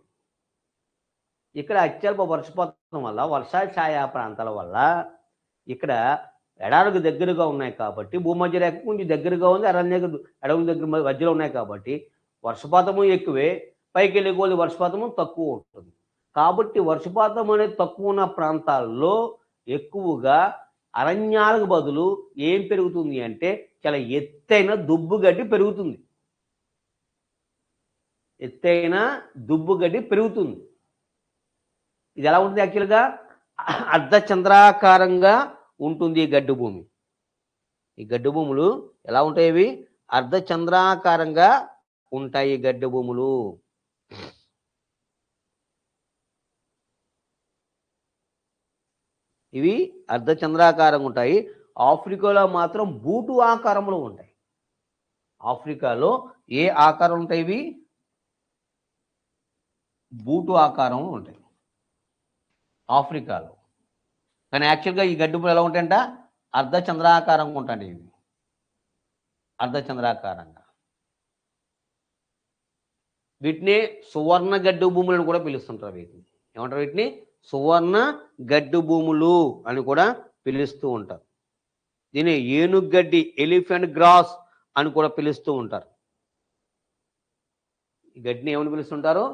ఇక్కడ అత్యల్ప వర్షపాతం వల్ల, వర్షాఛాయా ప్రాంతాల వల్ల ఇక్కడ ఎడారులకు దగ్గరగా ఉన్నాయి కాబట్టి, భూమధ్య రేఖ కొంచెం దగ్గరగా ఉంది, అడవుల దగ్గర మధ్యలో ఉన్నాయి కాబట్టి వర్షపాతము ఎక్కువే, పైకి వెళ్ళే కొద్ది వర్షపాతము తక్కువ ఉంటుంది. కాబట్టి వర్షపాతం అనేది తక్కువ ఉన్న ప్రాంతాల్లో ఎక్కువగా అరణ్యాలకు బదులు ఏం పెరుగుతుంది అంటే చాలా ఎత్తైన దుబ్బుగడ్డి పెరుగుతుంది. ఎత్తైన దుబ్బుగడ్డి పెరుగుతుంది. ఇది ఎలా ఉంటుంది? యాక్చువల్గా అర్ధచంద్రాకారంగా ఉంటుంది ఈ గడ్డి భూమి. ఈ గడ్డి భూములు ఎలా ఉంటాయి? ఇవి అర్ధచంద్రాకారంగా ఉంటాయి గడ్డి భూములు. ఇవి అర్ధచంద్రాకారంగా ఉంటాయి. ఆఫ్రికాలో మాత్రం బూటు ఆకారంలో ఉంటాయి. ఆఫ్రికాలో ఏ ఆకారం ఉంటాయి? ఇవి బూటు ఆకారం ఉంటాయి ఆఫ్రికాలో. కానీ యాక్చువల్గా ఈ గడ్డి భూములు ఎలా ఉంటాయంట? అర్ధచంద్రాకారంగా ఉంటాయి. ఇవి అర్ధచంద్రాకారంగా. వీటిని సువర్ణ గడ్డి భూములను కూడా పిలుస్తుంటారు. వీటిని ఏమంటారు? వీటిని సువర్ణ గడ్డి భూములు అని కూడా పిలుస్తూ ఉంటారు. దీన్ని ఏనుగడ్డి, ఎలిఫెంట్ గ్రాస్ అని కూడా పిలుస్తూ ఉంటారు. ఈ గడ్డిని ఏమని పిలుస్తుంటారు?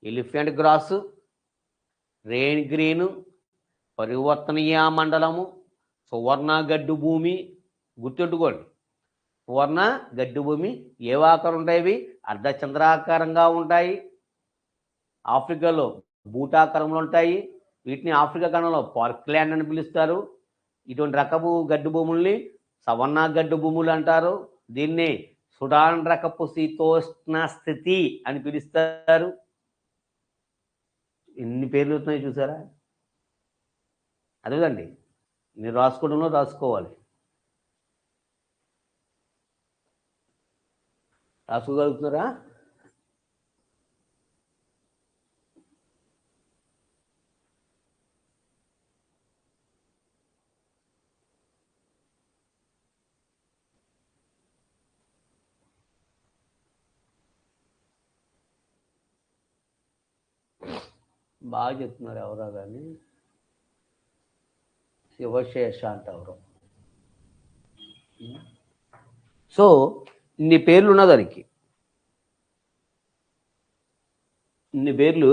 ఎలిఫెంట్ గ్రాస్, రెయిన్ గ్రీన్, పరివర్తనీయ మండలము, సువర్ణ గడ్డి భూమి. గుర్తెట్టుకోండి, సువర్ణ గడ్డి భూమి ఏ ఆకారం ఉంటాయి? ఇవి అర్ధచంద్రాకారంగా ఉంటాయి. ఆఫ్రికాలో బూటాకారంలో ఉంటాయి. వీటిని ఆఫ్రికా ఖండంలో పార్క్ల్యాండ్ అని పిలుస్తారు. ఇటువంటి రకపు గడ్డి భూముల్ని సవర్ణ గడ్డి భూములు అంటారు. దీన్ని సుడాన్ రకపు శీతోష్ణ స్థితి అని పిలుస్తారు. ఎన్ని పేర్లు వస్తున్నాయి చూసారా? అదేదండి, మీరు రాసుకోవడంలో రాసుకోవాలి. రాసుకోగలుగుతున్నారా? బాగా చెప్తున్నారు ఎవరా కానీ. శివశేష అంటే ఎవరు? సో ఇన్ని పేర్లు ఉన్న దానికి, ఇన్ని పేర్లు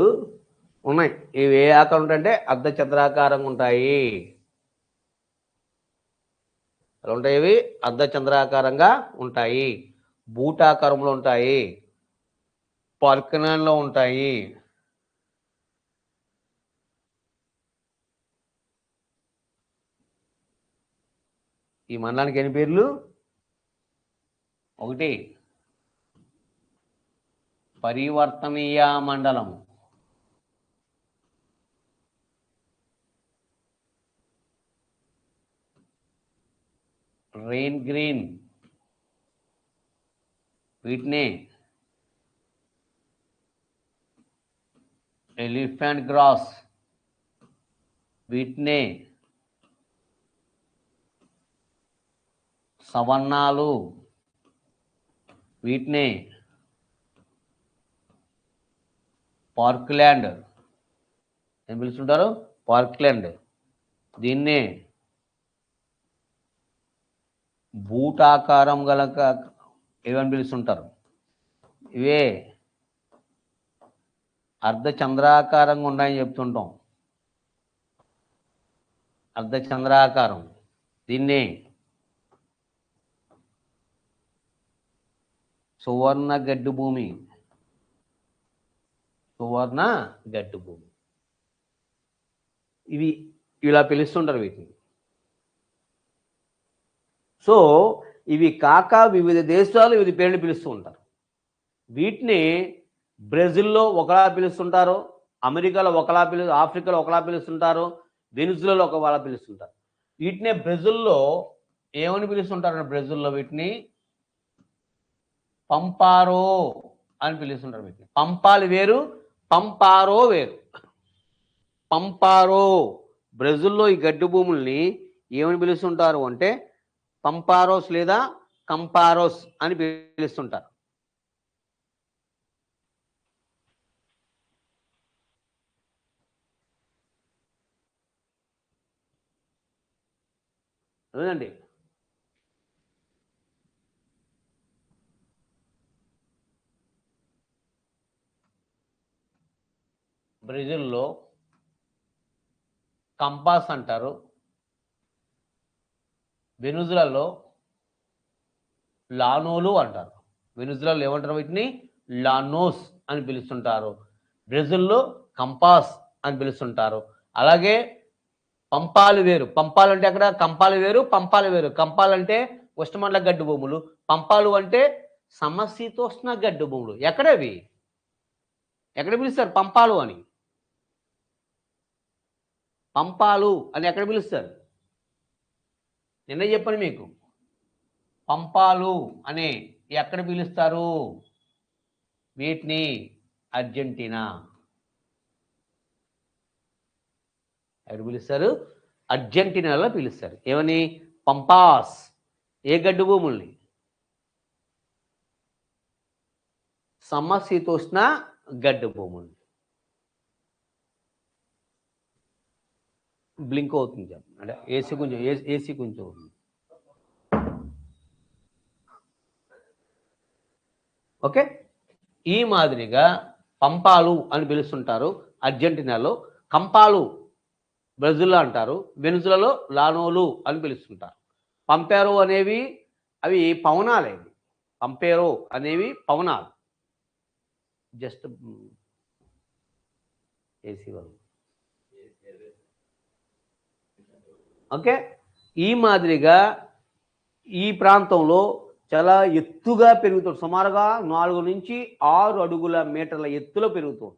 ఉన్నాయి. ఇవి ఏ ఆకారం ఉంటాయంటే అర్ధచంద్రాకారంగా ఉంటాయి. ఎలా ఉంటాయి? ఇవి అర్ధచంద్రాకారంగా ఉంటాయి, బూటాకారంలో ఉంటాయి, పార్క్ల్యాండ్లో ఉంటాయి. ఈ మండలానికి ఎన్ని పేర్లు? 1 పరివర్తనీయ మండలం, 2 రెయిన్ గ్రీన్, వీటిని ఎలిఫెంట్ గ్రాస్, వీటిని సవర్ణాలు, వీటిని పార్క్ల్యాండ్ ఏం పిలుస్తుంటారు? పార్క్ల్యాండ్. దీన్ని బూటాకారం గల ఏమని పిలుస్తుంటారు? ఇవే అర్ధచంద్రాకారంగా ఉన్నాయని చెప్తుంటాం. అర్ధచంద్రాకారం. దీన్ని సువర్ణ గడ్డి భూమి, సువర్ణ గడ్డి భూమి. ఇవి ఇలా పిలుస్తుంటారు వీటిని. సో ఇవి కాక వివిధ దేశాలు వివిధ పేర్లు పిలుస్తూ ఉంటారు. వీటిని బ్రెజిల్లో ఒకలా పిలుస్తుంటారు, అమెరికాలో ఒకలా ఆఫ్రికాలో ఒకలా పిలుస్తుంటారు, వెనిజులాలో ఒకలా పిలుస్తుంటారు. వీటినే బ్రెజిల్లో ఏమని పిలుస్తుంటారు? బ్రెజిల్లో వీటిని పంపారో అని పిలుస్తుంటారు. వీటిని పంపాలు వేరు, పంపారో వేరు. పంపారో, బ్రెజిల్లో ఈ గడ్డి భూముల్ని ఏమని పిలుస్తుంటారు అంటే పంపారోస్ లేదా కంపారోస్ అని పిలుస్తుంటారు. అదేనండి. బ్రెజిల్లో కంపాస్ అంటారు, వెనుజులాలో లానోలు అంటారు. వెనుజులాలో ఏమంటారు? వీటిని లానోస్ అని పిలుస్తుంటారు. బ్రెజిల్లో కంపాస్ అని పిలుస్తుంటారు. అలాగే పంపాలు వేరు. పంపాలు అంటే అక్కడ కంపాలు వేరు, పంపాలు వేరు. కంపాలు అంటే ఉష్ణమండల గడ్డు భూములు. పంపాలు అంటే సమశీతోష్ణ గడ్డు భూములు. ఎక్కడవి? ఎక్కడ పిలుస్తారు పంపాలు అని? పంపాలు అని ఎక్కడ పిలుస్తారు? నిన్న చెప్పాను మీకు. పంపాలు అనే ఎక్కడ పిలుస్తారు వీటిని? అర్జెంటీనా. ఎక్కడ పిలుస్తారు? అర్జెంటీనాలో పిలుస్తారు. ఏమని? పంపాస్. ఏ గడ్డు భూముల్ని? సమశీతోష్ణ గడ్డు భూములు. బ్లింక్ అవుతుంది అంటే ఏసీ కొంచెం ఓకే. ఈ మాదిరిగా పంపాలు అని పిలుస్తుంటారు అర్జెంటీనాలో. కంపాలు బ్రెజిల్లో అంటారు. వెనుజులలో లానోలు అని పిలుస్తుంటారు. పంపేరో అనేవి అవి పవనాలే. పంపేరో అనేవి పవనాలు. జస్ట్ ఏసీ వాళ్ళు. ఓకే. ఈ మాదిరిగా ఈ ప్రాంతంలో చాలా ఎత్తుగా పెరుగుతుంది. సుమారుగా 4 నుంచి 6 అడుగుల మీటర్ల ఎత్తులో పెరుగుతుంది.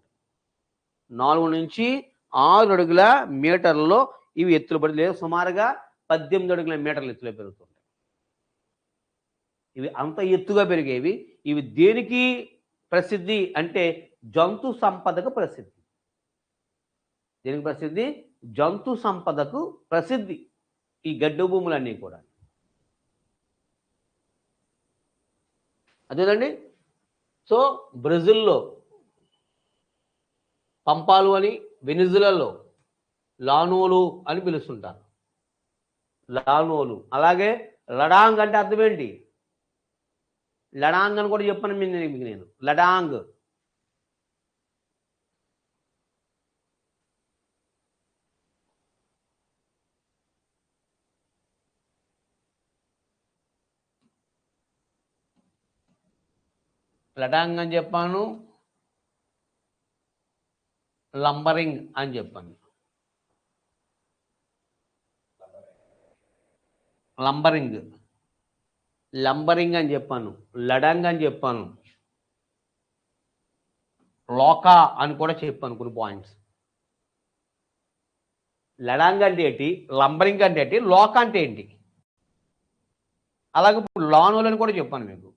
4 నుంచి 6 అడుగుల మీటర్లలో ఇవి ఎత్తులు పడి లేదు, సుమారుగా 18 అడుగుల మీటర్ల ఎత్తులో పెరుగుతుంది. ఇవి అంత ఎత్తుగా పెరిగేవి. ఇవి దేనికి ప్రసిద్ధి అంటే జంతు సంపదకు ప్రసిద్ధి. దేనికి ప్రసిద్ధి? జంతు సంపదకు ప్రసిద్ధి ఈ గడ్డు భూములన్నీ కూడా. అదేనండి. సో బ్రెజిల్లో పంపాలు అని, వెనిజులాలో లానోలు అని పిలుస్తుంటారు. లానోలు. అలాగే లడాంగ్ అంటే అర్థం ఏంటి? లడాంగ్ అని కూడా చెప్పాను మీకు నేను. లడాంగ్. లడాంగ్ అని చెప్పాను, లంబరింగ్ అని చెప్పాను. లంబరింగ్ అని చెప్పాను, లడాంగ్ అని చెప్పాను, లోకా అని కూడా చెప్పాను కొన్ని పాయింట్స్. లడాంగ్ అంటే ఏంటి, లంబరింగ్ అంటే ఏంటి, లోకా అంటే ఏంటి, అలాగే ఇప్పుడు లానోలు అని కూడా చెప్పాను మీకు.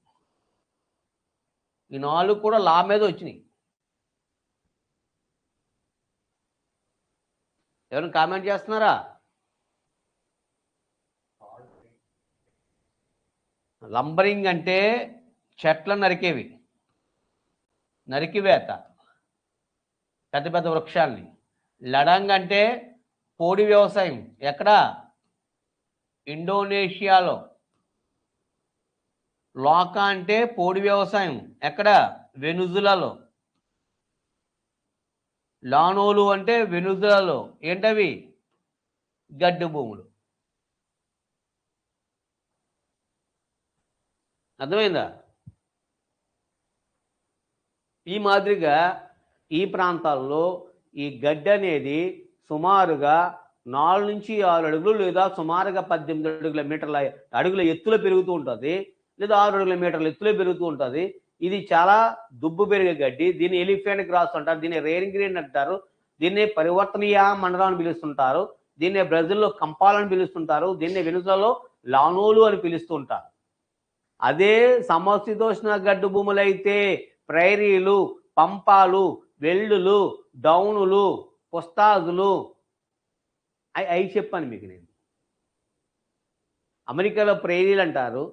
ఈ 4 కూడా లా మీద వచ్చినాయి. ఎవరైనా కామెంట్ చేస్తున్నారా? లంబరింగ్ అంటే చెట్ల నరికేవి, నరికివేత, పెద్ద పెద్ద వృక్షాలని. లడాంగ్ అంటే పోడి వ్యవసాయం. ఎక్కడ? ఇండోనేషియాలో. లోకా అంటే పోడి వ్యవసాయం. ఎక్కడ? వెనుజులాలో. లానోలు అంటే వెనుజులాలో. ఏంటవి? గడ్డు భూములు. అర్థమైందా? ఈ మాదిరిగా ఈ ప్రాంతాల్లో ఈ గడ్డి అనేది సుమారుగా 4 నుంచి 6 అడుగులు లేదా సుమారుగా 18 అడుగుల ఎత్తులో పెరుగుతూ ఉంటుంది, లేదా 6 అడుగుల మీటర్ల ఎత్తులో పెరుగుతూ ఉంటుంది. ఇది చాలా దుబ్బు పెరిగే గడ్డి. దీన్ని ఎలిఫెంట్ గ్రాస్ అంటారు, దీన్ని రేరింగ్ గ్రీన్ అంటారు, దీన్ని పరివర్తనీయ మండలం అని పిలుస్తుంటారు, దీన్ని బ్రెజిల్లో కంపాలని పిలుస్తుంటారు, దీన్ని వెనుజులాలో లానోలు అని పిలుస్తుంటారు. అదే సమశీతోష్ణ గడ్డు భూములైతే ప్రైరీలు, పంపాలు, వెల్లులు, డౌనులు, పుస్తాజులు అవి చెప్పాను మీకు నేను. అమెరికాలో ప్రైరీలు అంటారు,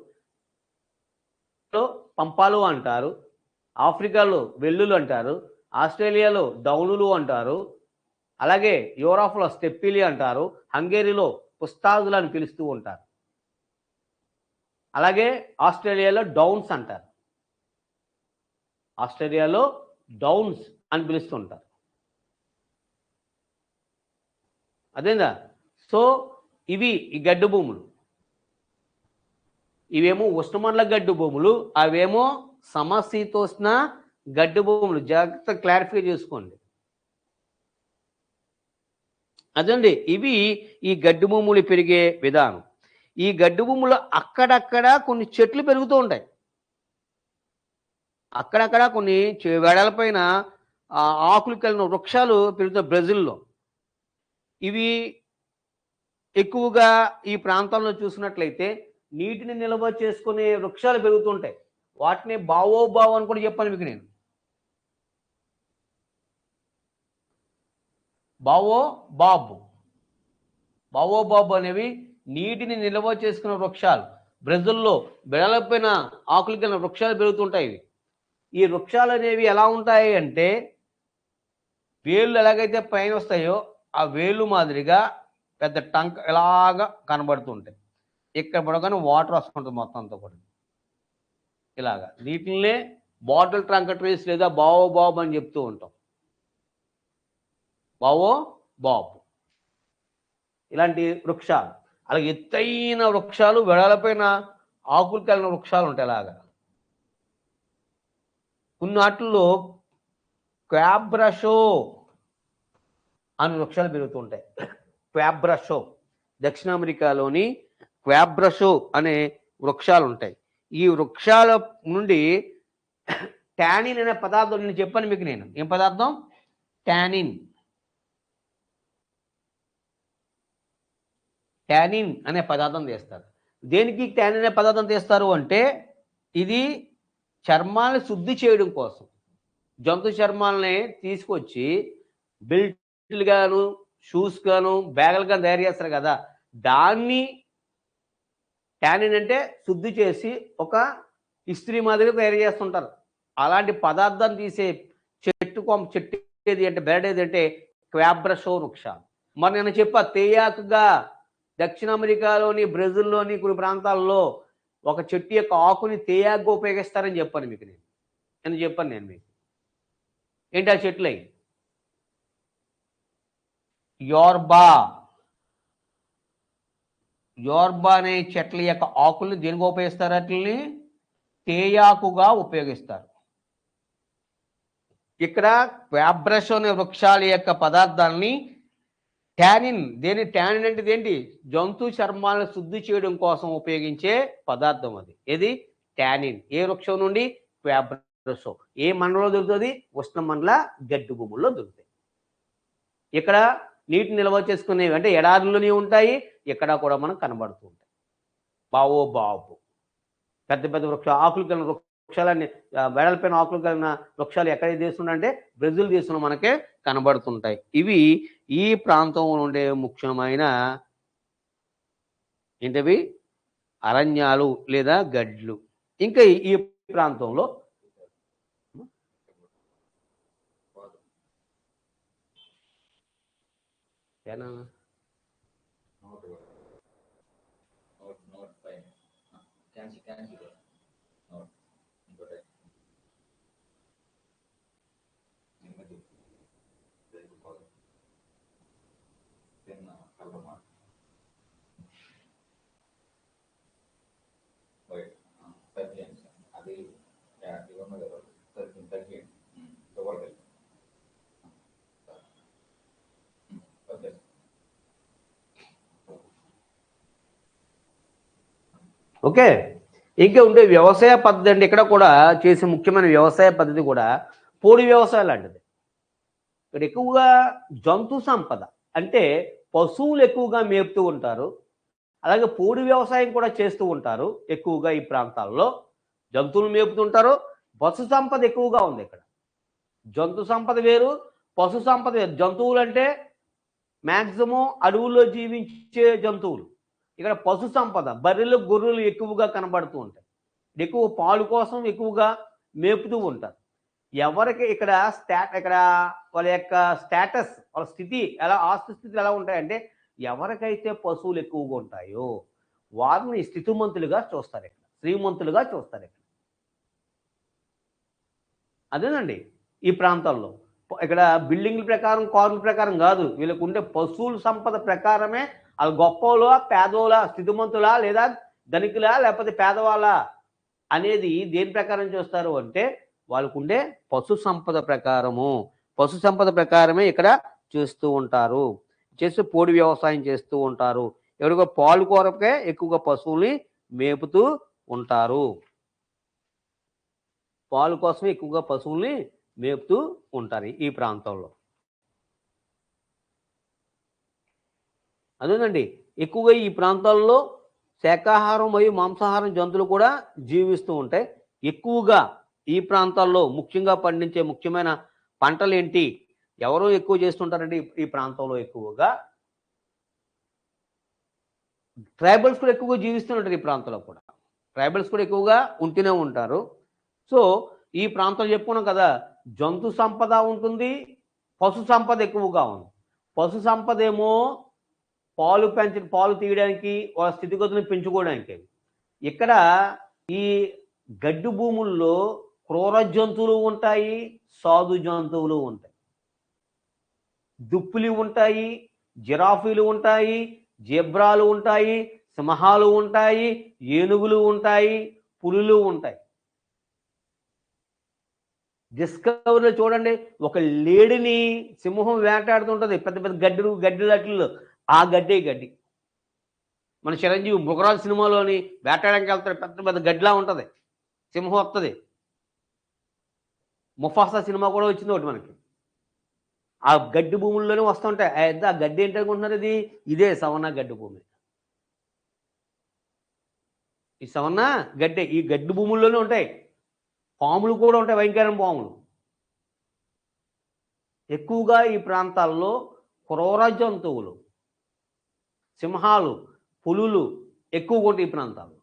పంపాలు అంటారు, ఆఫ్రికాలో వెల్లులు అంటారు, ఆస్ట్రేలియాలో డౌనులు అంటారు, అలాగే యూరోప్లో స్టెప్పిలి అంటారు, హంగేరీలో పుస్తాజులు అని పిలుస్తూ ఉంటారు, అలాగే ఆస్ట్రేలియాలో డౌన్స్ అంటారు. ఆస్ట్రేలియాలో డౌన్స్ అని పిలుస్తుంటారు. అదేందా? సో ఇవి ఈ గడ్డు భూములు. ఇవేమో ఉష్ణమండల గడ్డు భూములు, అవేమో సమశీతోష్ణ గడ్డు భూములు. జాగ్రత్త క్లారిఫై చేసుకోండి. అదండి, ఇవి ఈ గడ్డు భూములు పెరిగే విధానం. ఈ గడ్డి భూములో అక్కడక్కడ కొన్ని చెట్లు పెరుగుతూ ఉంటాయి. అక్కడక్కడ కొన్ని వెడల్పైన ఆకులు కలిగిన వృక్షాలు పెరుగుతాయి బ్రెజిల్‌లో. ఇవి ఎక్కువగా ఈ ప్రాంతంలో చూసినట్లయితే నీటిని నిల్వ చేసుకునే వృక్షాలు పెరుగుతుంటాయి. వాటిని బావోబావ్ అని కూడా చెప్పాను మీకు నేను. బావోబాబ్ అనేవి నీటిని నిల్వ చేసుకునే వృక్షాలు. బ్రెజిల్‌లో వెడల్పైన ఆకులు కలిగిన వృక్షాలు పెరుగుతుంటాయి. ఈ వృక్షాలు అనేవి ఎలా ఉంటాయి అంటే వేళ్ళు ఎలాగైతే పైన వస్తాయో ఆ వేళ్ళు మాదిరిగా పెద్ద టంక్ ఇలాగా కనబడుతుంటాయి. ఇక్కడ పడగానే వాటర్ వస్తుంటుంది మొత్తం అంతా కూడా. ఇలాగా వీటిల్నే బాటిల్ ట్రంక్ ట్రీస్ లేదా బావోబాబ్ అని చెప్తూ ఉంటాం. బావోబాబ్ ఇలాంటి వృక్షాలు. అలాగే ఎత్తైన వృక్షాలు, వెడల్పైన ఆకులు కలిగిన వృక్షాలు ఉంటాయి. అలాగా కొన్ని వాటిల్లో క్వాబ్రషో అనే వృక్షాలు పెరుగుతూ ఉంటాయి. క్వాబ్రషో దక్షిణ అమెరికాలోని క్వాబ్రషో అనే వృక్షాలు ఉంటాయి. ఈ వృక్షాల నుండి టానిన్ అనే పదార్థం నేను చెప్పాను మీకు నేను. ఏం పదార్థం? టానిన్. టానిన్ అనే పదార్థం తీస్తారు. దేనికి టానిన్ అనే పదార్థం తీస్తారు అంటే ఇది చర్మాన్ని శుద్ధి చేయడం కోసం. జంతు చర్మాలని తీసుకొచ్చి బెల్ట్లు గాను, షూస్ గాను, బ్యాగులు గాను తయారు చేస్తారు కదా, దాన్ని టానిన్ అంటే శుద్ధి చేసి ఒక ఇస్త్రీ మాదిరిగా తయారు చేస్తుంటారు. అలాంటి పదార్థాన్ని తీసే చెట్టు ఏది అంటే బెరడు ఏది అంటే క్వాబ్రషో వృక్షాలు. మరి నేను చెప్పా తేయాకుగా దక్షిణ అమెరికాలోని, బ్రెజిల్లోని కొన్ని ప్రాంతాల్లో ఒక చెట్టు యొక్క ఆకుని తేయాకుగా ఉపయోగిస్తారని చెప్పాను మీకు నేను. అని చెప్పాను నేను మీకు. ఏంటి ఆ చెట్లు అవి? యోర్బా అనే చెట్ల యొక్క ఆకుల్ని దేనికి ఉపయోగిస్తారు? వాటిని తేయాకుగా ఉపయోగిస్తారు. ఇక్కడ క్వాబ్రషో అనే వృక్షాల యొక్క పదార్థాలని టానిన్, టానిన్ అంటే ఏంటి? జంతు చర్మాలను శుద్ధి చేయడం కోసం ఉపయోగించే పదార్థం అది. ఏది? టానిన్. ఏ వృక్షం నుండి? క్వాబ్రషో. ఏ మండలంలో దొరుకుతుంది? ఉష్ణ మండల గడ్డి భూముల్లో దొరుకుతాయి. ఇక్కడ నీటిని నిల్వ చేసుకునేవి అంటే ఎడారుల్లోనే ఉంటాయి, ఇక్కడ కూడా మనకు కనబడుతూ ఉంటాయి. బావోబాబ్ పెద్ద పెద్ద ఆకులు కలిగిన వృక్షాలన్నీ, వెడల్పైన ఆకులు కలిగిన వృక్షాలు ఎక్కడ దేశంలో అంటే బ్రెజిల్ దేశంలో మనకే కనబడుతుంటాయి. ఇవి ఈ ప్రాంతంలో ఉండే ముఖ్యమైన ఏంటవి? అరణ్యాలు లేదా గడ్లు. ఇంకా ఈ ప్రాంతంలో ఓకే. ఇంకా ఉండే వ్యవసాయ పద్ధతి అంటే ఇక్కడ కూడా చేసే ముఖ్యమైన వ్యవసాయ పద్ధతి కూడా పోడు వ్యవసాయం లాంటిది. ఇక్కడ ఎక్కువగా జంతు సంపద అంటే పశువులు ఎక్కువగా మేపుతూ ఉంటారు. అలాగే పోడు వ్యవసాయం కూడా చేస్తూ ఉంటారు. ఎక్కువగా ఈ ప్రాంతాల్లో జంతువులు మేపుతుంటారు. పశు సంపద ఎక్కువగా ఉంది ఇక్కడ. జంతు సంపద వేరు, పశు సంపద వేరు. జంతువులు అంటే మ్యాక్సిమం అడవుల్లో జీవించే జంతువులు. ఇక్కడ పశు సంపద బర్రెలు, గొర్రెలు ఎక్కువగా కనబడుతూ ఉంటాయి. ఎక్కువ పాలు కోసం ఎక్కువగా మేపుతూ ఉంటారు. ఎవరికి ఇక్కడ వాళ్ళ యొక్క స్టేటస్, వాళ్ళ స్థితి ఎలా, ఆస్తి స్థితులు ఎలా ఉంటాయంటే ఎవరికైతే పశువులు ఎక్కువగా ఉంటాయో వారిని స్థితిమంతులుగా చూస్తారు, ఇక్కడ శ్రీమంతులుగా చూస్తారు. ఇక్కడ అదేనండి ఈ ప్రాంతాల్లో. ఇక్కడ బిల్డింగ్ల ప్రకారం, కార్ల ప్రకారం కాదు, వీళ్ళకు ఉండే పశువుల సంపద ప్రకారమే వాళ్ళు గొప్పలా, పేదోలా, స్థితిమంతులా లేదా ధనికులా లేకపోతే పేదవాళ్ళ అనేది దేని ప్రకారం చూస్తారు అంటే వాళ్ళకు ఉండే పశు సంపద ప్రకారమే ఇక్కడ చేస్తూ ఉంటారు. చేస్తూ పోడు వ్యవసాయం చేస్తూ ఉంటారు. ఎవరికో పాలు కొరకే ఎక్కువగా పశువుల్ని మేపుతూ ఉంటారు. పాలు కోసం ఎక్కువగా పశువుల్ని మేపుతూ ఉంటారు ఈ ప్రాంతంలో. అదేనండి, ఎక్కువగా ఈ ప్రాంతాల్లో శాకాహారం మరియు మాంసాహారం జంతువులు కూడా జీవిస్తూ ఉంటాయి. ఎక్కువగా ఈ ప్రాంతాల్లో ముఖ్యంగా పండించే ముఖ్యమైన పంటలేంటి? ఎవరు ఎక్కువ చేస్తుంటారంటే ఈ ప్రాంతంలో ఎక్కువగా ట్రైబల్స్ కూడా ఎక్కువగా జీవిస్తుంటారు ఈ ప్రాంతంలో కూడా. ట్రైబల్స్ కూడా ఎక్కువగా ఉంటూనే ఉంటారు. సో, ఈ ప్రాంతం చెప్పుకున్నాం కదా! జంతు సంపద ఉంటుంది. పశు సంపద ఎక్కువగా ఉంది. పశు సంపదేమో పాలు తీయడానికి, వాళ్ళ స్థితిగతులను పెంచుకోవడానికి. ఇక్కడ ఈ గడ్డి భూముల్లో క్రూర జంతువులు ఉంటాయి, సాధు జంతువులు ఉంటాయి. దుప్పులు ఉంటాయి, జిరాఫీలు ఉంటాయి, జీబ్రాలు ఉంటాయి, సింహాలు ఉంటాయి, ఏనుగులు ఉంటాయి, పులులు ఉంటాయి. డిస్కవరీలో చూడండి, ఒక లేడిని సింహం వేటాడుతుంటది పెద్ద పెద్ద గడ్డిలాటిల్లో. ఆ గడ్డే గడ్డి. మన చిరంజీవి 'మృగరాజు' సినిమాలోని వేటాడడానికి వెళ్తాడు, పెద్ద పెద్ద గడ్డిలా ఉంటది. సింహం వస్తది. 'ముఫాసా' సినిమా కూడా వచ్చింది ఒకటి మనకి. ఆ గడ్డి భూముల్లోనే వస్తుంటాయి. ఆ గడ్డి ఏంటనుకుంటున్నారు ఇది? ఇదే సవర్ణ గడ్డి భూమి. ఈ సవర్ణ గడ్డే. ఈ గడ్డి భూముల్లోనే ఉంటాయి. పాములు కూడా ఉంటాయి, భయంకరమైన పాములు. ఎక్కువగా ఈ ప్రాంతాల్లో క్రూర జంతువులు, సింహాలు, పులులు ఎక్కువగా ఉంటాయి ఈ ప్రాంతాల్లో.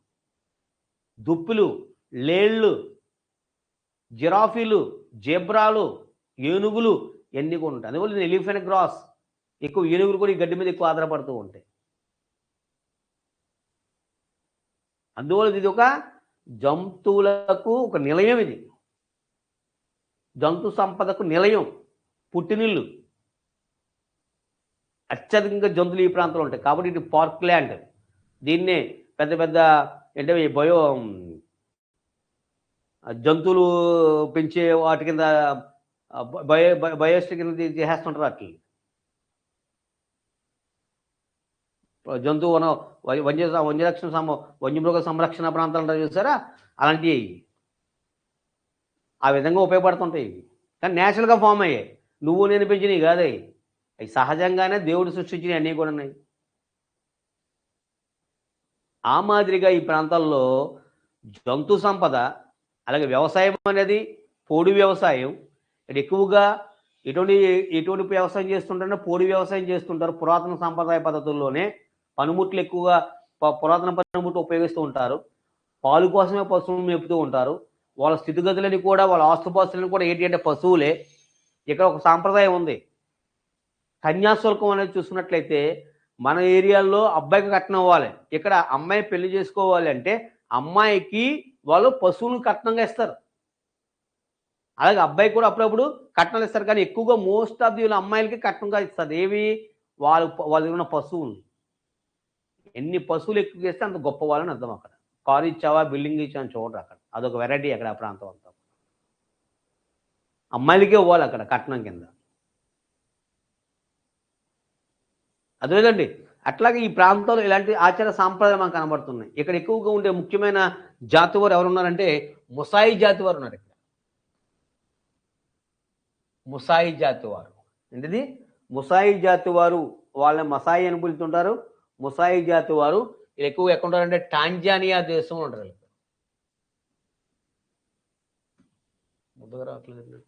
దుప్పులు, లేళ్ళు, జిరాఫీలు, జీబ్రాలు, ఏనుగులు ఇవన్నీ కూడా ఉంటాయి. అందువల్ల ఎలిఫెంట్ గ్రాస్ ఎక్కువ, ఏనుగులు కూడా ఈ గడ్డి మీద ఎక్కువ ఆధారపడుతూ ఉంటాయి. అందువల్ల ఇది ఒక జంతువులకు ఒక నిలయం. ఇది జంతు సంపదకు నిలయం, పుట్టినిల్లు. అత్యధికంగా జంతువులు ఈ ప్రాంతంలో ఉంటాయి కాబట్టి ఇది పార్క్ ల్యాండ్. దీన్నే పెద్ద పెద్ద అంటే జంతువులు పెంచే వాటి కింద బయోస్టిక్ కింద చేసేస్తుంటారు వాటిని. జంతువు వన్యమృగ సంరక్షణ ప్రాంతాలు ఉంటాయి చూసారా, అలాంటివి ఆ విధంగా ఉపయోగపడుతుంటాయి. కానీ నేచురల్గా ఫామ్ అయ్యాయి, నువ్వు నేను పెంచినవి కాదే. అవి సహజంగానే దేవుడు సృష్టించినవి అన్నీ కూడా ఉన్నాయి. ఆ మాదిరిగా ఈ ప్రాంతాల్లో జంతు సంపద, అలాగే వ్యవసాయం అనేది పోడు వ్యవసాయం. ఇక్కడ ఎక్కువగా ఎటువంటి ఎటువంటి వ్యవసాయం చేస్తుంటారంటే పోడు వ్యవసాయం చేస్తుంటారు. పురాతన సాంప్రదాయ పద్ధతుల్లోనే పనిముట్లు ఎక్కువగా పురాతన పనిముట్లు ఉపయోగిస్తూ ఉంటారు. పాలు కోసమే పశువులు మేపుతూ ఉంటారు. వాళ్ళ స్థితిగతులని కూడా, వాళ్ళ ఆస్తుపాస్తులను కూడా ఏంటి అంటే పశువులే. ఇక్కడ ఒక సాంప్రదాయం ఉంది, కన్యాశుల్కం అనేది చూసుకున్నట్లయితే మన ఏరియాల్లో అబ్బాయికి కట్నం ఇవ్వాలి. ఇక్కడ అమ్మాయి పెళ్లి చేసుకోవాలి అంటే అమ్మాయికి వాళ్ళు పశువులను కట్నంగా ఇస్తారు. అలాగే అబ్బాయి కూడా అప్పుడప్పుడు కట్నాలు ఇస్తారు. కానీ ఎక్కువగా మోస్ట్ ఆఫ్ ది అమ్మాయిలకి కట్నంగా ఇస్తారు. ఏవి? వాళ్ళు ఉన్న పశువులు. ఎన్ని పశువులు ఎక్కువ చేస్తే అంత గొప్ప వాళ్ళని అర్థం. అక్కడ కారు ఇచ్చావా, బిల్డింగ్ ఇచ్చావని చూడరు అక్కడ. అదొక వెరైటీ అక్కడ ఆ ప్రాంతం అంతా. అమ్మాయిలకే ఇవ్వాలి అక్కడ కట్నం కింద. అదేనండి, అట్లాగే ఈ ప్రాంతంలో ఇలాంటి ఆచార సాంప్రదాయాలు మనకు కనబడుతున్నాయి. ఇక్కడ ఎక్కువగా ఉండే ముఖ్యమైన జాతి వారు ఎవరున్నారంటే ముసాయి జాతి వారు ఉన్నారు ఇక్కడ. ముసాయి జాతి వారు ఏంటిది? ముసాయి జాతి వారు, వాళ్ళని మసాయి అని పిలుతుంటారు. ముసాయి జాతి వారు ఎక్కువ ఎక్కడ ఉంటారంటే టాంజానియా దేశంలో ఉంటారు. ముందుగా రావట్లేదు.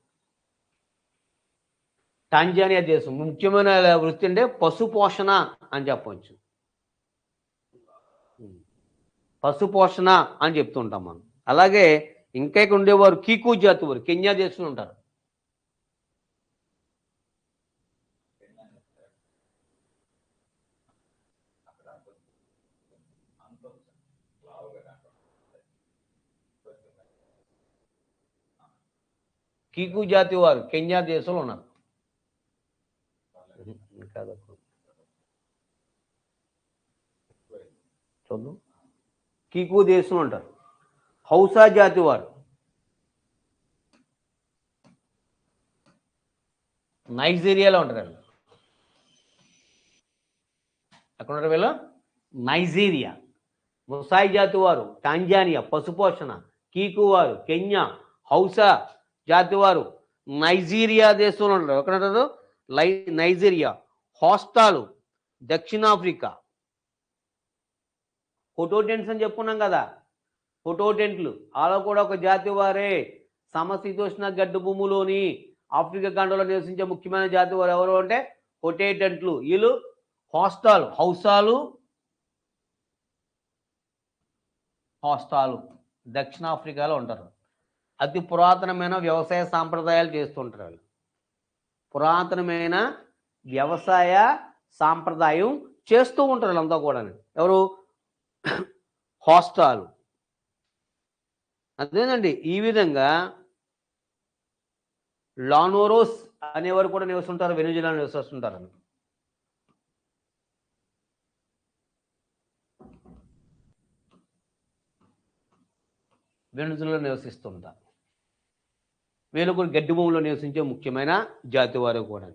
టాంజానియా దేశం ముఖ్యమైన వృత్తి అంటే పశు పోషణ అని చెప్పవచ్చు. పశు పోషణ అని చెప్తుంటాం మనం. అలాగే ఇంకా ఇక్కడ ఉండేవారు కీకు జాతి వారు కెన్యా దేశంలో ఉంటారు. కీకు జాతి వారు కెన్యా దేశంలో ఉన్నారు. చూద్దాం. కీకు దేశంలో ఉంటారు. హౌసా జాతి వారు నైజీరియాలో ఉంటారు. అక్కడ ఉంటారు వీళ్ళు నైజీరియా. ముసాయి జాతి వారు టాంజానియా పశుపోషణ. కీకు వారు కెన్యా. హౌసా జాతి వారు నైజీరియా దేశంలో ఉంటారు. ఎక్కడంటారు? నైజీరియా. హోస్టాలు దక్షిణాఫ్రికా. కొటోటెంట్స్ అని చెప్పుకున్నాం కదా, కొటోటెంట్లు అలా కూడా ఒక జాతి వారే. సమశీతోష్ణ గడ్డు భూములోని ఆఫ్రికా ఖండంలో నివసించే ముఖ్యమైన జాతి వారు ఎవరు అంటే కొటేటెంట్లు. వీళ్ళు హోస్టాలు దక్షిణాఫ్రికాలో ఉంటారు. అతి పురాతనమైన వ్యవసాయ సాంప్రదాయాలు చేస్తుంటారు వాళ్ళు. పురాతనమైన వ్యవసాయ సాంప్రదాయం చేస్తూ ఉంటారు వాళ్ళంతా కూడా. ఎవరు? హోస్టాలు. అదేనండి. ఈ విధంగా లానోరోస్ అనేవారు కూడా నివసిస్తుంటారు, వెనుజులాలో నివసిస్తుంటారు. వెనుజులాలో నివసిస్తుంటారు. వీళ్ళు కూడా గడ్డి భూమిలో నివసించే ముఖ్యమైన జాతి వారు కూడా.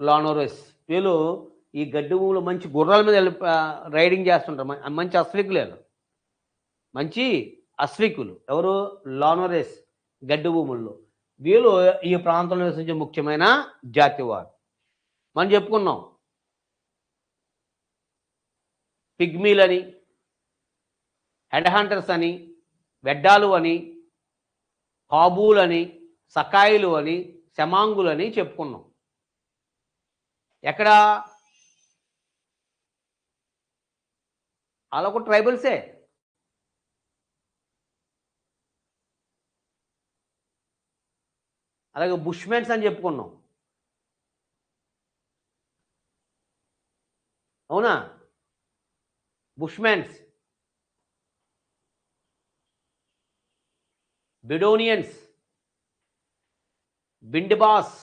లానోరోస్ వీళ్ళు ఈ గడ్డి భూములు మంచి గుర్రాల మీద రైడింగ్ చేస్తుంటారు. మంచి అశ్వికులు, మంచి అశ్వికులు. ఎవరు? లానోరెస్ గడ్డి భూముల్లో. వీళ్ళు ఈ ప్రాంతంలో నివసించే ముఖ్యమైన జాతి వారు. మనం చెప్పుకున్నాం పిగ్మీలని, హెడ్ హంటర్స్ అని, వెడ్డాలు అని, కాబూలని, సకాయిలు అని, శమాంగులు అని చెప్పుకున్నాం. ఎక్కడ? అలా కూడా ట్రైబల్సే. అలాగే బుష్మెన్స్ అని చెప్పుకున్నాం. అవునా? బుష్మెన్స్, బెడోనియన్స్, బిండిబాస్,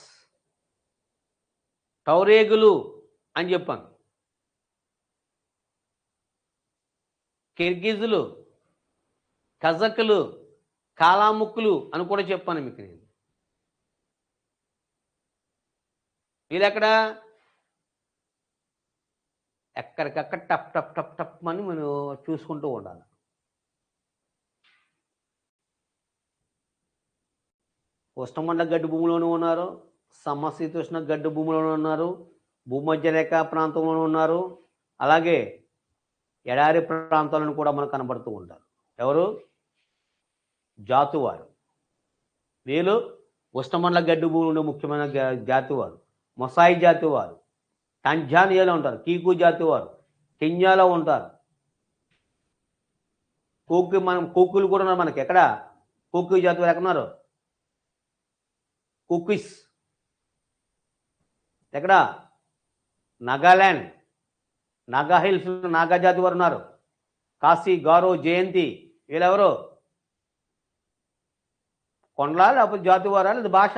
టౌరేగులు అని చెప్పాను. కిర్గిజులు, కజకులు, కాలాముక్కులు అని కూడా చెప్పాను మీకు నేను. వీళ్ళెక్కడ? ఎక్కడికక్కడ టప్ టప్ టప్ టప్ అని మనం చూసుకుంటూ ఉండాలి. ఉష్ణమండల గడ్డి భూమిలోనూ ఉన్నారు, సమశీతోష్ణ గడ్డి భూమిలోనూ ఉన్నారు, భూమధ్య రేఖ ప్రాంతంలోనూ ఉన్నారు, అలాగే ఎడారి ప్రాంతాలను కూడా మనకు కనబడుతూ ఉంటారు. ఎవరు? జాతువారు. వీళ్ళు ఉష్ణమండల గడ్డి భూములు ఉండే ముఖ్యమైన జాతివారు. మొసాయి జాతివారు టాంజానియాలో ఉంటారు. కీకు జాతివారు కెన్యాలో ఉంటారు. కోకులు కూడా ఉన్నారు మనకి. ఎక్కడ? కోకు జాతివారు ఎక్కడున్నారు? కుకిస్. ఎక్కడ? నాగాల్యాండ్, నాగా హిల్స్ నాగా జాతి వారు ఉన్నారు. కాశీ, గారో, జయంతి వీళ్ళెవరు? కొండలా లేకపోతే జాతి వారా లేదా భాష?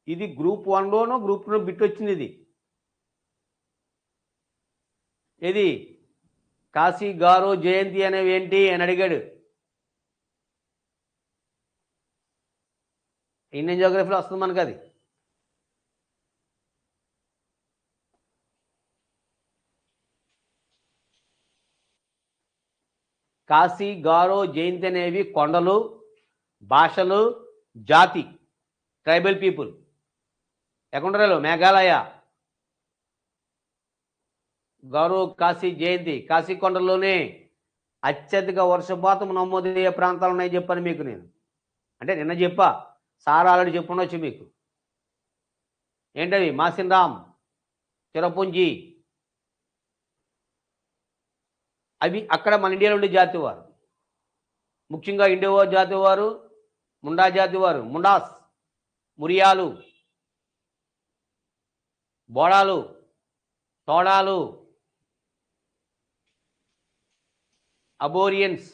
ఇది గ్రూప్ 1లోనో గ్రూప్ 2 బిట్ వచ్చింది. ఇది కాశీ, గారో, జయంతి అనేవి ఏంటి అని అడిగాడు. ఇండియన్ జియోగ్రఫీలో వస్తుంది మనకు అది. కాశీ, గారో, జయంతి అనేవి కొండలు, భాషలు, జాతి, ట్రైబల్ పీపుల్. ఎక్కడుంటారు? మేఘాలయ. గారో, కాశీ, జయంతి. కాశీ కొండల్లోనే అత్యధిక వర్షపాతం నమోదయ్యే ప్రాంతాలు ఉన్నాయి చెప్పాను మీకు నేను. అంటే నిన్న చెప్పా, సార్ ఆల్రెడీ చెప్పుండొచ్చు మీకు. ఏంటవి? మాసిన్రామ్, చిరపుంజి. అవి అక్కడ మన ఇండియాలో ఉండే జాతి వారు. ముఖ్యంగా ఇండియో జాతి వారు, ముండా జాతి వారు, ముండాస్, మురియాలు, బోడాలు, తోడాలు, అబోరియన్స్,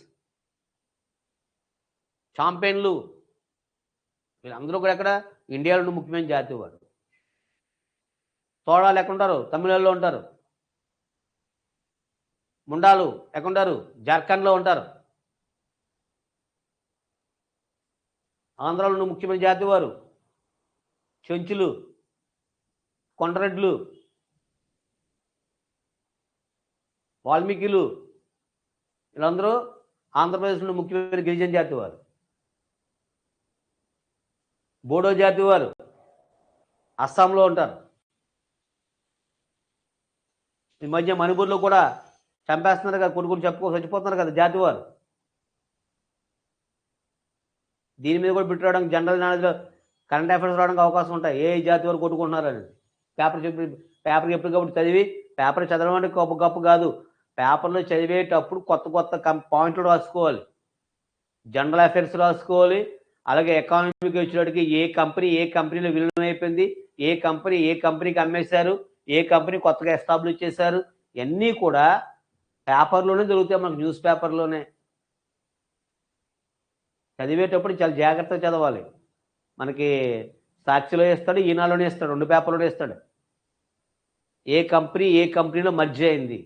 చాంపెన్లు వీళ్ళందరూ కూడా ఎక్కడ? ఇండియాలో ముఖ్యమైన జాతి వారు. తోడాలు ఎక్కడుంటారు? తమిళనాడులో ఉంటారు. ముండాలు ఎక్కడుంటారు? జార్ఖండ్లో ఉంటారు. ఆంధ్రాలో ముఖ్యమైన జాతి వారు చెంచులు, కొండరెడ్లు, వాల్మీకిలు, వీళ్ళందరూ ఆంధ్రప్రదేశ్లో ముఖ్యమైన గిరిజన జాతి వారు. బోడో జాతి వారు అస్సాంలో ఉంటారు. ఈ మధ్య మణిపూర్లో కూడా చంపేస్తున్నారు కదా, కొడుకులు చచ్చిపోతున్నారు కదా జాతి వారు. దీని మీద కూడా బిట్ రావడానికి, జనరల్ నాలెడ్జ్లో కరెంట్ అఫైర్స్ రావడానికి అవకాశం ఉంటాయి. ఏ జాతి వారు కొట్టుకుంటున్నారని పేపర్ ఎప్పటికప్పుడు చదివి, పేపర్ చదవడం అంటే గొప్ప కాదు, పేపర్లో చదివేటప్పుడు కొత్త పాయింట్లు రాసుకోవాలి, జనరల్ అఫైర్స్ రాసుకోవాలి. అలాగే ఎకానమీకి వచ్చేటికి ఏ కంపెనీలో విలీనం అయిపోయింది, ఏ కంపెనీకి అమ్మేశారు, ఏ కంపెనీ కొత్తగా ఎస్టాబ్లిష్ చేశారు, ఇవన్నీ కూడా పేపర్లోనే దొరుకుతాయి మనకు, న్యూస్ పేపర్లోనే. చదివేటప్పుడు చాలా జాగ్రత్తగా చదవాలి. మనకి సాక్షిలో ఇస్తాడు, ఈనాడులోనే ఇస్తాడు, 2 పేపర్లోనే ఇస్తాడు. ఏ కంపెనీలో మర్జ్ అయింది,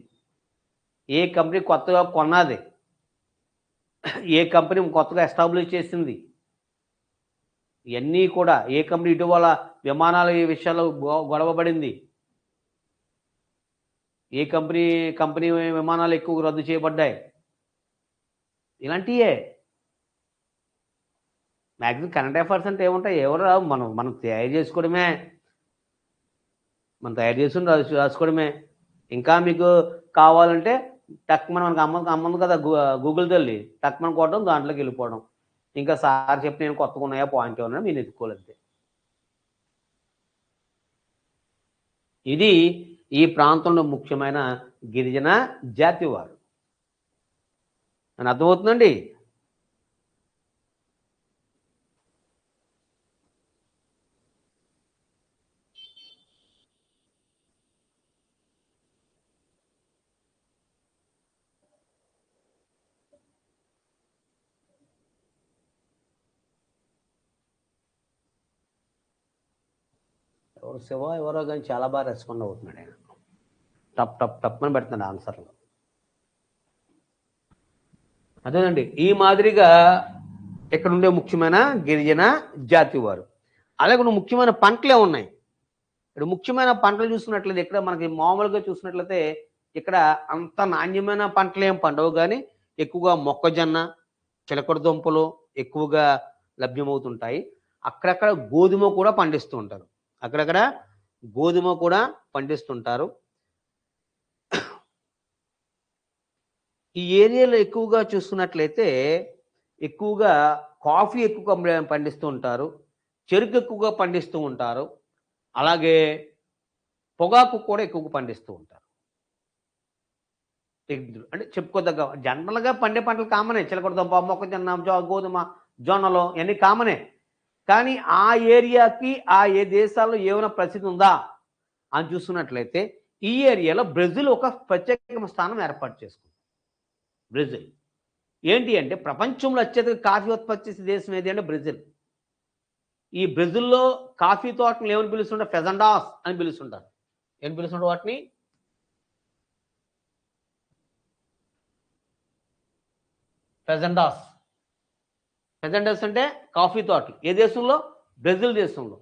ఏ కంపెనీ కొత్తగా కొన్నది, ఏ కంపెనీ కొత్తగా ఎస్టాబ్లిష్ చేసింది, ఇవన్నీ కూడా, ఏ కంపెనీ ఇటీవల విమానాల విషయాల్లో గొడవపడింది, ఏ కంపెనీ విమానాలు ఎక్కువ రద్దు చేయబడ్డాయి, ఇలాంటివే. మ్యాక్సిమం కరెంట్ అఫైర్స్ అంటే ఏముంటాయి, ఎవరు రావు, మనం తయారు చేసుకోవడమే, రాసుకోవడమే. ఇంకా మీకు కావాలంటే మనకు అమ్మంది కదా గూగుల్ తల్లి, టక్మన్ కొట్టడం, దాంట్లోకి వెళ్ళిపోవడం. ఇంకా సార్ చెప్పి నేను కొత్తగా ఉన్నాయా పాయింట్ ఏమన్నా మీరు ఎత్తుకోలేదు. ఇది ఈ ప్రాంతంలో ముఖ్యమైన గిరిజన జాతి వారు అని అర్థమవుతుందండి. ఎవరో కానీ చాలా బాగా రెస్పాండ్ అవుతున్నాడు ఆయన, టప్ అని పెడుతున్నాడు ఆన్సర్లు. అదేనండి, ఈ మాదిరిగా ఇక్కడ ఉండే ముఖ్యమైన గిరిజన జాతి వారు. అలాగే ముఖ్యమైన పంటలే ఉన్నాయి. ఇక్కడ ముఖ్యమైన పంటలు చూసుకున్నట్లయితే, ఇక్కడ మనకి మామూలుగా చూసినట్లయితే ఇక్కడ అంత నాణ్యమైన పంటలు ఏం పండవు, కానీ ఎక్కువగా మొక్కజొన్న, చిలకడ దుంపలు ఎక్కువగా లభ్యమవుతుంటాయి. అక్కడక్కడ గోధుమ కూడా పండిస్తుంటారు. ఈ ఏరియాలో ఎక్కువగా చూసుకున్నట్లయితే ఎక్కువగా కాఫీ ఎక్కువగా పండిస్తూ ఉంటారు, చెరుకు ఎక్కువగా పండిస్తూ ఉంటారు, అలాగే పొగాకు కూడా ఎక్కువగా పండిస్తూ ఉంటారు. అంటే చెప్పుకోదగ్గ జనరల్గా పండే పంటలు కామనే, చిలకడ దుంప, మొక్కజొన్న, గోధుమ, జొన్నలు ఇవన్నీ కామనే. కానీ ఆ ఏరియాకి ఏ దేశాల్లో ఏమైనా ప్రసిద్ధి ఉందా అని చూసుకున్నట్లయితే ఈ ఏరియాలో బ్రెజిల్ ఒక ప్రత్యేక స్థానం ఏర్పాటు చేసుకుంది. బ్రెజిల్ ఏంటి అంటే ప్రపంచంలో అత్యధిక కాఫీ ఉత్పత్తి చేసే దేశం ఏది అంటే బ్రెజిల్. ఈ బ్రెజిల్లో కాఫీ తోటలు ఏమని పిలుస్తుంటారు? ఫెజండాస్ అని పిలుస్తుంటారు. ఏం పిలుస్తుంటారు వాటిని? ఫెజండాస్ అంటే కాఫీ తోటలు. ఏ దేశంలో? బ్రెజిల్ దేశంలో.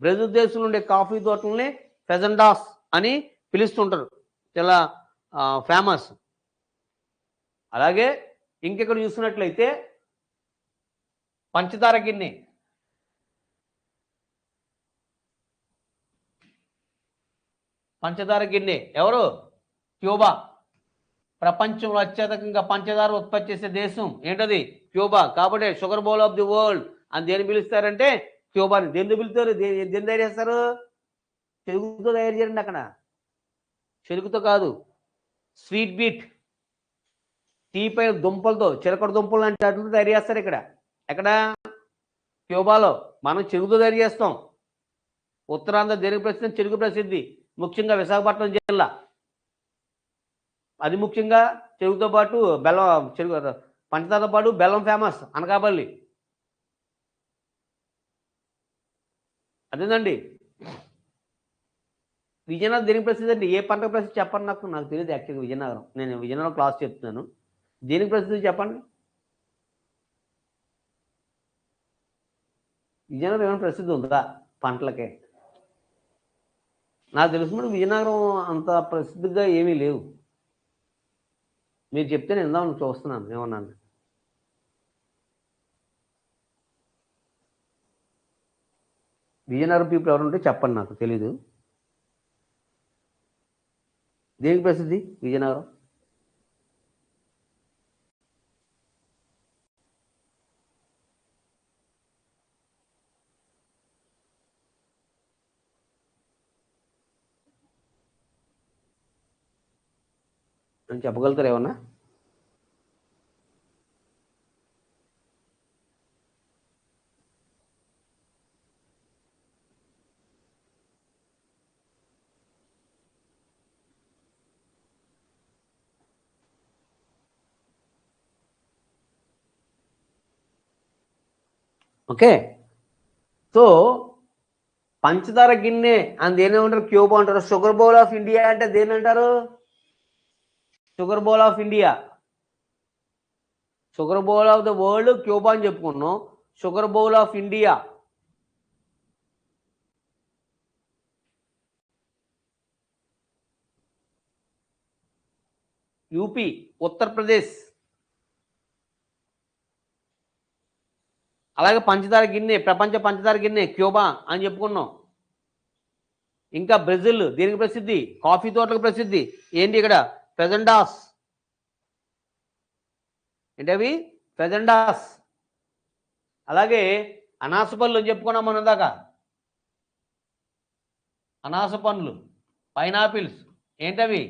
బ్రెజిల్ దేశంలో ఉండే కాఫీ తోటలని ఫెజండాస్ అని పిలుస్తుంటారు, చాలా ఫేమస్. అలాగే ఇంకెక్కడ చూసినట్లయితే పంచదార గిన్నె, ఎవరు? క్యూబా. ప్రపంచంలో అత్యధికంగా పంచదార ఉత్పత్తి చేసే దేశం ఏంటది? క్యూబా. కాబట్టి sugar bowl of the world అని దేని పిలుస్తారంటే క్యూబాని. దేని పిలుస్తారు? దేని తయారు చేస్తారు? చెరుకుతో తయారు చేయండి. అక్కడ చెరుకుతో కాదు, స్వీట్ బీట్, టీపై దుంపలతో, చిలకడ దుంపలు అంటే అట్లతో తయారు చేస్తారు. ఎక్కడ? క్యూబాలో. మనం చెరుకుతో తయారు చేస్తాం. ఉత్తరాంధ్ర దేనికి ప్రసిద్ధి? చెరుకు ప్రసిద్ధి. ముఖ్యంగా విశాఖపట్నం జిల్లా. అది ముఖ్యంగా చెరుకుతో పాటు బెల్లం, పంచదారతో పాటు బెల్లం ఫేమస్. అనకాపల్లి. అదేనండి. విజయనగరం దేనికి ప్రసిద్ధి అండి? ఏ పంట ప్రసిద్ధి చెప్పండి. నాకు తెలియదు యాక్చువల్గా విజయనగరం. నేను విజయనగరం క్లాస్ చెప్తున్నాను. దేనికి ప్రసిద్ధి చెప్పండి. విజయనగరం ఏమైనా ప్రసిద్ధి ఉందా పంటలకే? నాకు తెలిసిన విజయనగరం అంత ప్రసిద్ధిగా ఏమీ లేవు. మీరు చెప్తే నేను ఇందామని చూస్తున్నాను ఏమన్నాను. విజయనగరం పీపుల్ ఎవరు ఉంటే చెప్పండి, నాకు తెలీదు. దేనికి ప్రసిద్ధి విజయనగరం? అని చెప్పగలుగుతారు ఏమన్నా? ఓకే, సో పంచదార గిన్నె అని దేని ఏమంటారు? క్యూబ్ అంటారు. షుగర్ బౌల్ ఆఫ్ ఇండియా అంటే దేని అంటారు? Sugar bowl of India. Sugar bowl of the world Cuba అని చెప్పుకున్నాం. Sugar bowl of India UP, Uttar Pradesh. అలాగే పంచదార గిన్నె, ప్రపంచ పంచదార గిన్నె క్యూబా అని చెప్పుకున్నాం. ఇంకా బ్రెజిల్ దీనికి ప్రసిద్ధి, కాఫీ తోటలకు ప్రసిద్ధి. ఏంటి ఇక్కడ? ఫెజెండాస్. ఏంటవి? ఫెజెండాస్. అలాగే అనాస పళ్ళు అని చెప్పుకున్నాం మనం దాకా. అనాస పండ్లు, పైనాపిల్స్. ఏంటవి?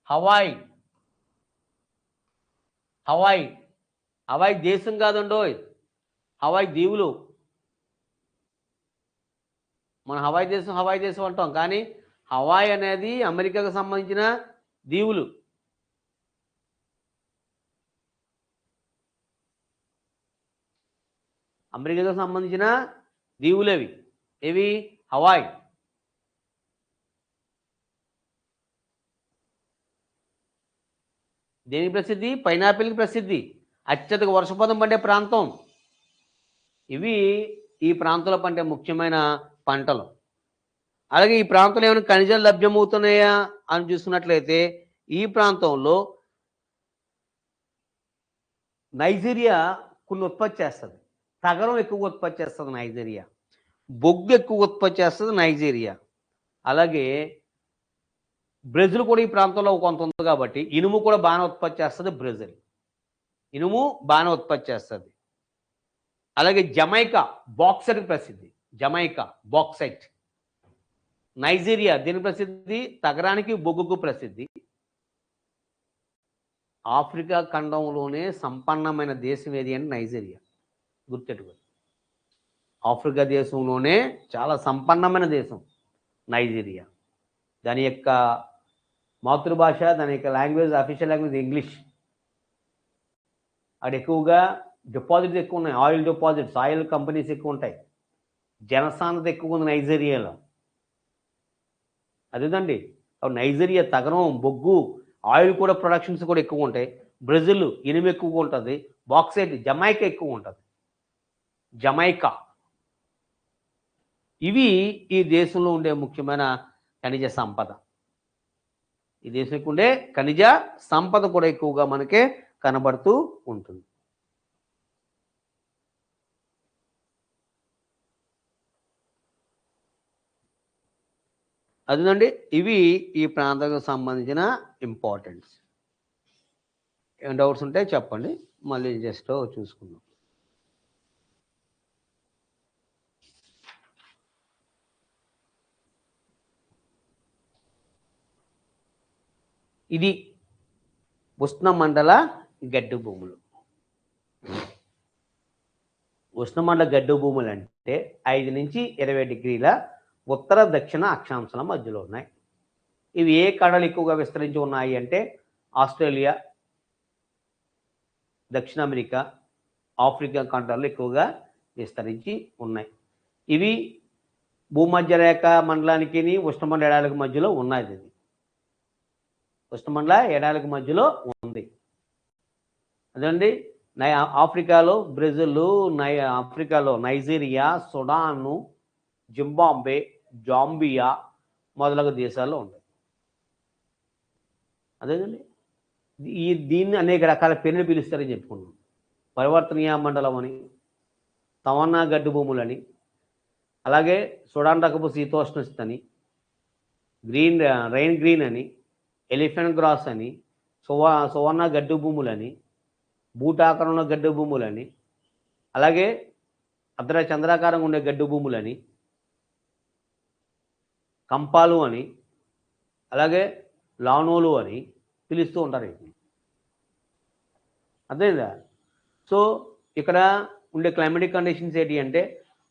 హవాయ్. హవాయ్, హవాయ్ దేశం కాదండోయ్, హవాయ్ దీవులు. మన హవాయ్ దేశం అంటాం, కానీ హవాయ్ అనేది అమెరికాకు సంబంధించిన దీవులు. అమెరికాకు సంబంధించిన దీవులేవి. ఏవి? హవాయ్. దేనికి ప్రసిద్ధి? పైనాపిల్కి ప్రసిద్ధి. అత్యధిక వర్షపాతం పండే ప్రాంతం. ఇవి ఈ ప్రాంతంలో పండే ముఖ్యమైన పంటలు. అలాగే ఈ ప్రాంతంలో ఏమైనా ఖనిజాలు లభ్యమవుతున్నాయా అని చూసుకున్నట్లయితే ఈ ప్రాంతంలో నైజీరియా కొన్ని ఉత్పత్తి చేస్తుంది. తగరం ఎక్కువ ఉత్పత్తి చేస్తుంది నైజీరియా. బొగ్గు ఎక్కువ ఉత్పత్తి చేస్తుంది నైజీరియా. అలాగే బ్రెజిల్ కూడా ఈ ప్రాంతంలో కొంత ఉంది కాబట్టి ఇనుము కూడా బాగానే ఉత్పత్తి చేస్తుంది బ్రెజిల్. ఇనుము బాగానే ఉత్పత్తి చేస్తుంది. అలాగే జమైకా బాక్సైట్కి ప్రసిద్ధి. జమైకా బాక్సైట్. నైజీరియా దీని ప్రసిద్ధి తగరానికి, బొగ్గుకు ప్రసిద్ధి. ఆఫ్రికా ఖండంలోనే సంపన్నమైన దేశం ఏది అంటే నైజీరియా. గుర్తెట్టుకో, ఆఫ్రికా దేశంలోనే చాలా సంపన్నమైన దేశం నైజీరియా. దాని యొక్క మాతృభాష, దాని యొక్క లాంగ్వేజ్, అఫీషియల్ లాంగ్వేజ్ ఇంగ్లీష్. అక్కడ ఎక్కువగా డిపాజిట్స్ ఎక్కువ ఉన్నాయి. ఆయిల్ డిపాజిట్స్, ఆయిల్ కంపెనీస్ ఎక్కువ ఉంటాయి. జనసాంద్రత ఎక్కువ ఉంది నైజీరియాలో. అదేదండి, నైజీరియా తగరం, బొగ్గు, ఆయిల్ కూడా ప్రొడక్షన్స్ కూడా ఎక్కువ ఉంటాయి. బ్రెజిల్ ఇనుము ఎక్కువగా ఉంటుంది. బాక్సైట్, జమైకా ఎక్కువ ఉంటుంది. జమైకా. ఇవి ఈ దేశంలో ఉండే ముఖ్యమైన ఖనిజ సంపద. ఈ దేశంలో ఉండే ఖనిజ సంపద కూడా ఎక్కువగా మనకే కనబడుతూ ఉంటుంది. అదేనండి, ఇవి ఈ ప్రాంతానికి సంబంధించిన ఇంపార్టెన్స్. ఏం డౌట్స్ ఉంటే చెప్పండి, మళ్ళీ జస్ట్ చూసుకుందాం. ఇది ఉష్ణమండల గడ్డు భూములు. ఉష్ణమండల గడ్డు భూములు అంటే 5 నుంచి 20 డిగ్రీల ఉత్తర దక్షిణ అక్షాంశాల మధ్యలో ఉన్నాయి. ఇవి ఏ కడలు ఎక్కువగా విస్తరించి ఉన్నాయి అంటే ఆస్ట్రేలియా, దక్షిణ అమెరికా, ఆఫ్రికా ఖండాలు ఎక్కువగా విస్తరించి ఉన్నాయి. ఇవి భూమధ్య రేఖ మండలానికి, ఉష్ణమండల ఎడారికి మధ్యలో ఉన్నది. ఇది ఉష్ణమండల ఎడారికి మధ్యలో ఉంది. అదండి, ఆఫ్రికాలో బ్రెజిల్, ఆఫ్రికాలో నైజీరియా, సుడాను, జింబాబ్వే, జాంబియా మొదలగు దేశాల్లో ఉంటాయి. అదేనండి, దీన్ని అనేక రకాల పేర్లు పిలుస్తారని చెప్పుకున్నాం. పరివర్తనీయ మండలం అని, తమన్నా గడ్డు భూములని, అలాగే సుడాన్ రకపు శీతోష్ణస్థని, రైన్ గ్రీన్ అని, ఎలిఫెంట్ గ్రాస్ అని, సువర్ణ గడ్డు భూములని, బూటాకారంలో గడ్డు భూములని, అలాగే చంద్రాకారంగా ఉండే గడ్డు భూములని, కంపాలు అని, అలాగే లానోలు అని పిలుస్తూ ఉంటారు. అర్థమైందా? సో ఇక్కడ ఉండే క్లైమాటిక్ కండిషన్స్ ఏంటి అంటే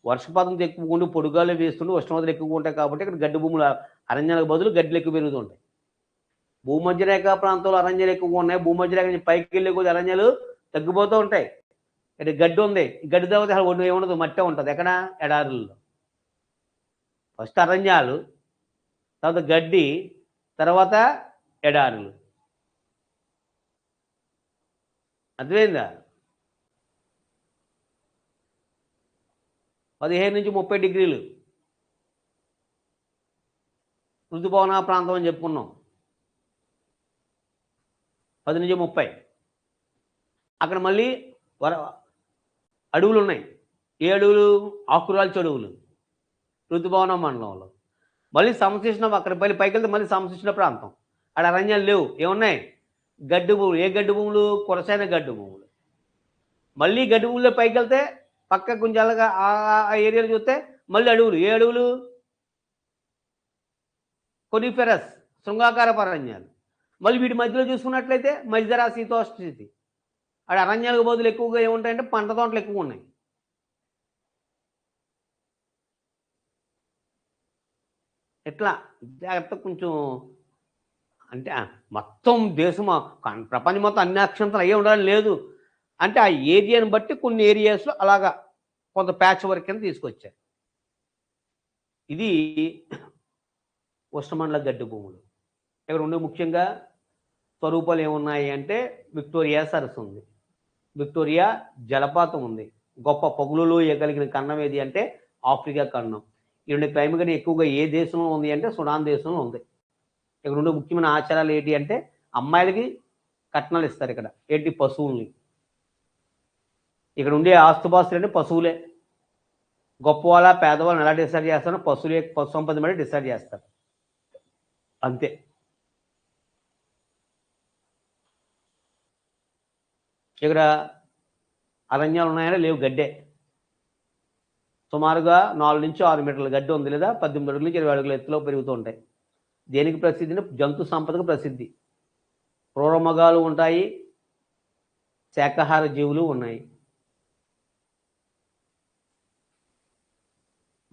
వర్షపాతం ఎక్కువ ఉండి పొడుగాలు వేస్తుంటే ఉష్ణోగ్రతలు ఎక్కువగా ఉంటాయి కాబట్టి ఇక్కడ గడ్డి భూములు అరణ్యాలకు బదులు గడ్డలు ఎక్కువ పెరుగుతుంటాయి. భూమధ్య రేఖ ప్రాంతంలో అరణ్యాలు ఎక్కువగా ఉన్నాయి. భూమధ్య రేఖ నుంచి పైకి వెళ్ళే కొద్ది అరణ్యాలు తగ్గిపోతూ ఉంటాయి. ఇక్కడ గడ్డి ఉంది, గడ్డి తర్వాత ఏముండదు, మట్టే ఉంటుంది. ఎక్కడ? ఎడారుల్లో. ఫస్ట్ అరణ్యాలు, తర్వాత గడ్డి, తర్వాత ఎడారులు. అర్థమైందా? 15 నుంచి 30 డిగ్రీలు ఋతుపవన ప్రాంతం అని చెప్పుకున్నాం. 10 నుంచి 30. అక్కడ మళ్ళీ అడవులు ఉన్నాయి. ఏ అడవులు? ఆకురాల్చి అడవులు ఋతుపవన మండలంలో. మళ్ళీ సమశీర్షణ, అక్కడ పైకి వెళ్తే మళ్ళీ సమశీర్షణ ప్రాంతం. అక్కడ అరణ్యాలు లేవు. ఏమున్నాయి? గడ్డి భూములు. ఏ గడ్డి భూములు? కొరసైన గడ్డి భూములు. మళ్ళీ గడ్డి భూముల్లో పైకి వెళ్తే పక్క కొంచెం అలాగా ఆ ఏరియాలు చూస్తే మళ్ళీ అడవులు. ఏ అడవులు? కొనిఫెరస్ శృంగాకార అరణ్యాలు. మళ్ళీ వీటి మధ్యలో చూసుకున్నట్లయితే మధ్యధరా శీతోష్ణ స్థితి. అక్కడ అరణ్యాలకు బదులు ఎక్కువగా ఏముంటాయంటే పంట తోటలు ఎక్కువ ఉన్నాయి. ఎట్లా జాగ్రత్త కొంచెం అంటే మొత్తం దేశం ప్రపంచం మొత్తం అన్ని అక్షంతలు అయ్యే ఉండాలని లేదు. అంటే ఆ ఏరియాని బట్టి కొన్ని ఏరియాస్లో అలాగా కొంత ప్యాచ్ వర్క్ కింద తీసుకొచ్చారు. ఇది ఉష్ణమండల గడ్డి భూములు. ఇక్కడ ఉండే ముఖ్యంగా స్వరూపాలు ఏమున్నాయి అంటే విక్టోరియా సరస్సు ఉంది, విక్టోరియా జలపాతం ఉంది. గొప్ప పగులులో ఎగలిగిన ఖండం ఏది అంటే ఆఫ్రికా ఖండం. ఈ రెండు క్లైమేట్ ఎక్కువగా ఏ దేశంలో ఉంది అంటే సుడాన్ దేశంలో ఉంది. ఇక్కడ ఉండే ముఖ్యమైన ఆచారాలు ఏంటి అంటే అమ్మాయిలకి కట్నాలు ఇస్తారు. ఇక్కడ ఏంటి? పశువుల్ని. ఇక్కడ ఉండే ఆస్తుపాస్తులు అంటే పశువులే. గొప్పవాళ్ళ పేదవాళ్ళని ఎలా డిసైడ్ చేస్తారో పశువులే, పశు సంపద మీద డిసైడ్ చేస్తారు అంతే. ఇక్కడ అరణ్యాలు ఉన్నాయని లేవు, గడ్డే. సుమారుగా 4 నుంచి 6 మీటర్ల గడ్డి ఉంది, లేదా 18 అడుగుల నుంచి 20 అడుగుల ఎత్తులో పెరుగుతూ ఉంటాయి. దేనికి ప్రసిద్ధి? జంతు సంపదకు ప్రసిద్ధి. క్రూరమృగాలు ఉంటాయి, శాకాహార జీవులు ఉన్నాయి.